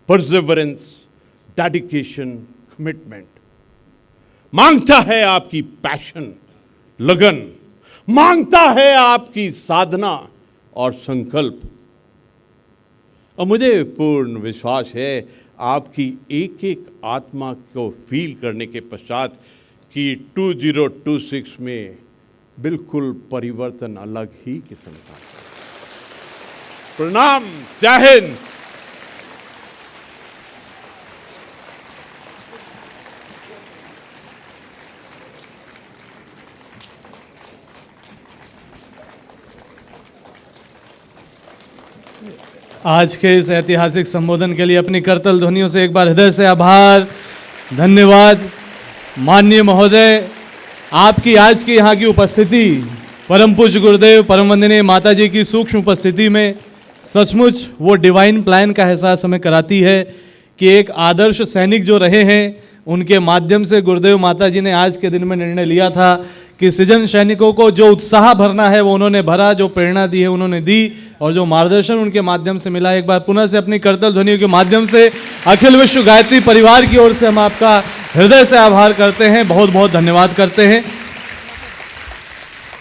परसेवरेंस, डेडिकेशन, कमिटमेंट, मांगता है आपकी पैशन, लगन, मांगता है आपकी साधना और संकल्प। और मुझे पूर्ण विश्वास है आपकी एक एक आत्मा को फील करने के पश्चात कि 2026 में बिल्कुल परिवर्तन अलग ही किस्म का। प्रणाम, जय हिंद। आज के इस ऐतिहासिक संबोधन के लिए अपनी करतल ध्वनियों से एक बार हृदय से आभार, धन्यवाद। माननीय महोदय, आपकी आज की यहाँ की उपस्थिति परम पूज्य गुरुदेव परम वंदनीय माता जी की सूक्ष्म उपस्थिति में सचमुच वो डिवाइन प्लान का एहसास हमें कराती है कि एक आदर्श सैनिक जो रहे हैं उनके माध्यम से गुरुदेव माता जी ने आज के दिन में निर्णय लिया था कि सृजन सैनिकों को जो उत्साह भरना है वो उन्होंने भरा, जो प्रेरणा दी है उन्होंने दी, और जो मार्गदर्शन उनके माध्यम से मिला। एक बार पुनः से अपनी करतल ध्वनियों के माध्यम से अखिल विश्व गायत्री परिवार की ओर से हम आपका हृदय से आभार करते हैं, बहुत बहुत धन्यवाद करते हैं।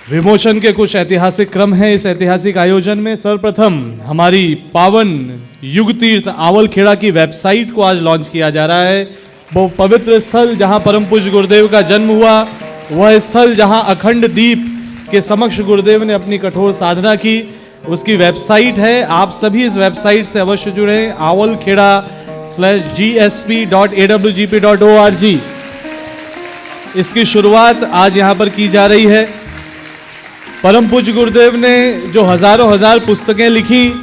विमोचन के कुछ ऐतिहासिक क्रम हैं इस ऐतिहासिक आयोजन में। सर्वप्रथम हमारी पावन युग तीर्थ आवल खेड़ा की वेबसाइट को आज लॉन्च किया जा रहा है। वो पवित्र स्थल जहां परम पूज्य गुरुदेव का जन्म हुआ, वह स्थल जहां अखंड दीप के समक्ष गुरुदेव ने अपनी कठोर साधना की, उसकी वेबसाइट है। आप सभी इस वेबसाइट से अवश्य जुड़े, awalkheda/gsp.awgp.org। इसकी शुरुआत आज यहां पर की जा रही है। परम पूज्य गुरुदेव ने जो हजारों हजार पुस्तकें लिखी,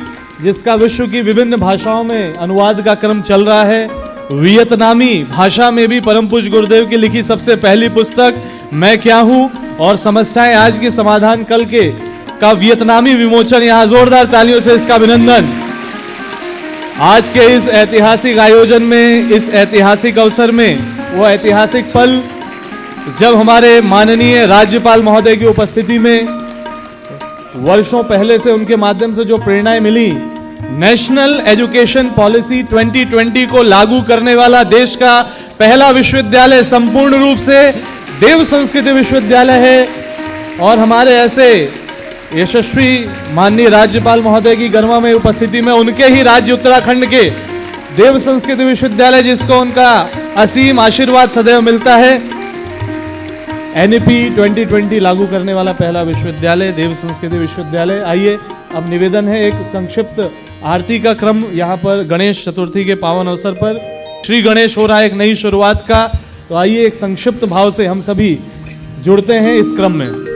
जिसका विश्व की विभिन्न भाषाओं में अनुवाद का क्रम चल रहा है। वियतनामी भाषा में भी परम पूज्य गुरुदेव की लिखी सबसे पहली पुस्तक मैं क्या हूं और समस्याएं आज के समाधान कल के का वियतनामी विमोचन। यहां जोरदार तालियों से इसका अभिनंदन। आज के इस ऐतिहासिक आयोजन में, इस ऐतिहासिक अवसर में, वो ऐतिहासिक पल जब हमारे माननीय राज्यपाल महोदय की उपस्थिति में वर्षों पहले से उनके माध्यम से जो प्रेरणाएं मिली, नेशनल एजुकेशन पॉलिसी 2020 को लागू करने वाला देश का पहला विश्वविद्यालय संपूर्ण रूप से देव संस्कृति विश्वविद्यालय है। और हमारे ऐसे यशस्वी माननीय राज्यपाल महोदय की गरिमा में उपस्थिति में उनके ही राज्य उत्तराखंड के देव संस्कृति विश्वविद्यालय, जिसको उनका असीम आशीर्वाद सदैव मिलता है, NEP 2020 लागू करने वाला पहला विश्वविद्यालय देव संस्कृति विश्वविद्यालय। आइए, अब निवेदन है एक संक्षिप्त आरती का क्रम यहाँ पर गणेश चतुर्थी के पावन अवसर पर श्री गणेश हो रहा है, एक नई शुरुआत का। तो आइए एक संक्षिप्त भाव से हम सभी जुड़ते हैं इस क्रम में।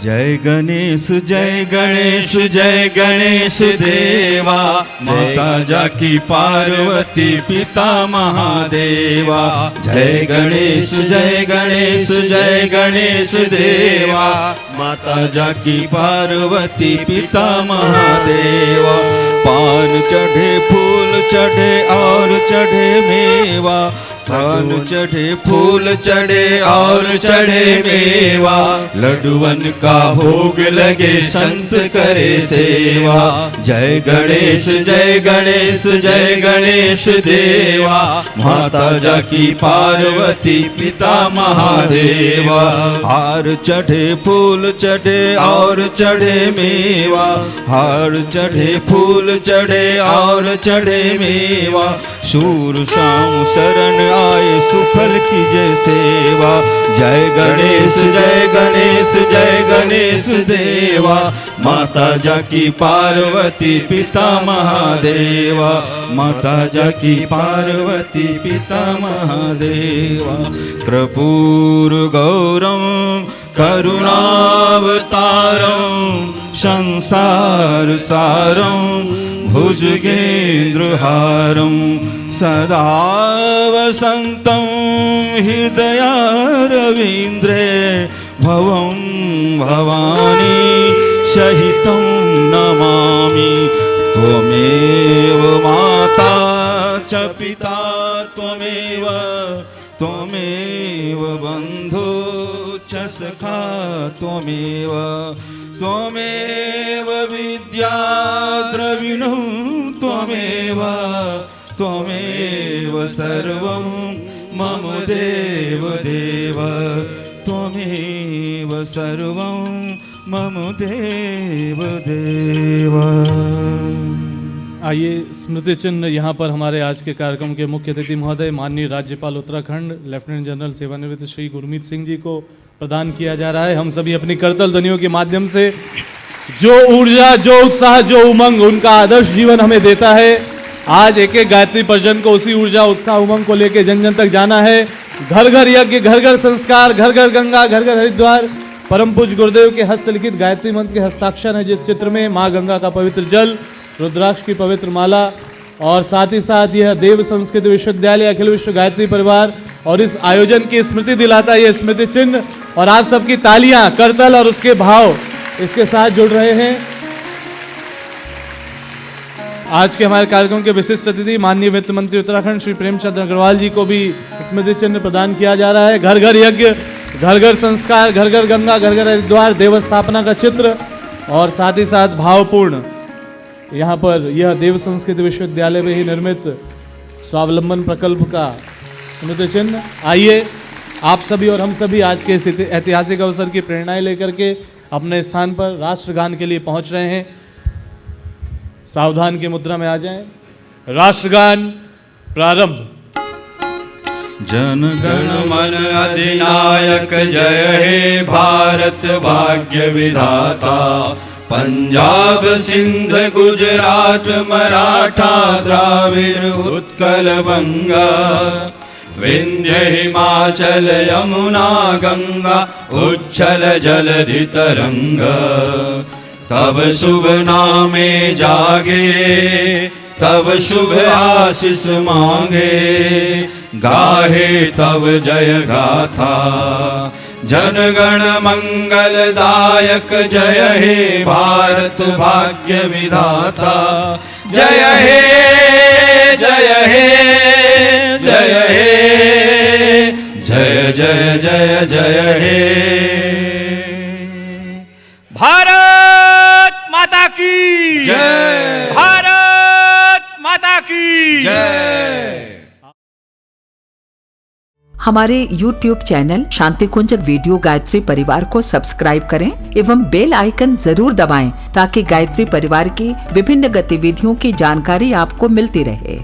जय गणेश जय गणेश जय गणेश देवा, माता जाकी पार्वती पिता महादेवा। जय गणेश जय गणेश जय गणेश देवा, माता जाकी पार्वती पिता महादेवा। पान चढ़े फूल चढ़े और चढ़े मेवा, पान चढ़े फूल चढ़े और चढ़े मेवा। लड्डुअन का भोग लगे संत करे सेवा। जय गणेश जय गणेश जय गणेश देवा, माता जाकी पार्वती पिता महादेवा। हार चढ़े फूल चढ़े और चढ़े मेवा, हार चढ़े फूल चढ़े और चढ़े मेवा। शूर शाम शरण आए सुफल कीजे सेवा। जय गणेश जय गणेश जय गणेश देवा, माता जाकी पार्वती पिता महादेवा। माता जाकी पार्वती पिता महादेवा। कर्पूर गौरम करुणावतारम, संसार सारम भुजगेन्द्रहारं। सदा वसन्तं हृदयारविन्द्रे, भवं भवानी सहितं नमामि। त्वमेव माता च पिता त्वमेव, त्वमेव बन्धु च सखा त्वमेव। त्वमेव विद्या द्रविणं त्वमेव त्वमेव सर्वं मम देव देव त्वमेव सर्वं मम देव देव। आइए स्मृति चिन्ह यहाँ पर हमारे आज के कार्यक्रम के मुख्य अतिथि महोदय माननीय राज्यपाल उत्तराखंड लेफ्टिनेंट जनरल सेवानिवृत्त श्री गुरमीत सिंह जी को प्रदान किया जा रहा है। हम सभी अपनी करतल ध्वनियों के माध्यम से जो ऊर्जा, जो उत्साह, जो उमंग उनका आदर्श जीवन हमें देता है, आज एक एक गायत्री पर्जन को उसी ऊर्जा, उत्साह, उमंग को लेकर जन जन तक जाना है। घर घर यज्ञ, घर घर संस्कार, घर घर गंगा, घर घर हरिद्वार। परम पूज्य गुरुदेव के हस्तलिखित गायत्री मंत्र के हस्ताक्षर है जिस चित्र में माँ गंगा का पवित्र जल, रुद्राक्ष की पवित्र माला और साथ ही साथ यह देव संस्कृत विश्वविद्यालय अखिल विश्व गायत्री परिवार और इस आयोजन की स्मृति दिलाता है, यह स्मृति चिन्ह। और आप सबकी तालियां, करतल और उसके भाव इसके साथ जुड़ रहे हैं। आज के हमारे कार्यक्रम के विशिष्ट अतिथि माननीय वित्त मंत्री उत्तराखंड श्री प्रेमचंद अग्रवाल जी को भी स्मृति चिन्ह प्रदान किया जा रहा है। घर घर यज्ञ, घर घर संस्कार, घर घर गंगा, घर घर हरिद्वार, देव स्थापना का चित्र और साथ ही साथ भावपूर्ण यहाँ पर यह देव संस्कृत विश्वविद्यालय में ही निर्मित स्वावलंबन प्रकल्प का स्मृति चिन्ह। आइए आप सभी और हम सभी आज के इस ऐतिहासिक अवसर की प्रेरणाएं लेकर के अपने स्थान पर राष्ट्रगान के लिए पहुंच रहे हैं। सावधान की मुद्रा में आ जाएं। राष्ट्रगान प्रारंभ। जन गण मन अधिनायक जय हे भारत भाग्य विधाता, पंजाब सिंध गुजरात मराठा द्राविड़ उत्कल बंगा, विंध्य हिमाचल यमुना गंगा उच्छल जलधि तरंग। तब शुभ नामे जागे, तब शुभ आशीष मांगे, गाहे तब जय गाथा। जन गण मंगलदायक जय हे भारत भाग्य विधाता, जय हे जय हे जय हे जय जय जय जय हे। भारत माता की जय, भारत माता की जय। हमारे YouTube चैनल शांति कुंज वीडियो गायत्री परिवार को सब्सक्राइब करें एवं बेल आइकन जरूर दबाएं ताकि गायत्री परिवार की विभिन्न गतिविधियों की जानकारी आपको मिलती रहे।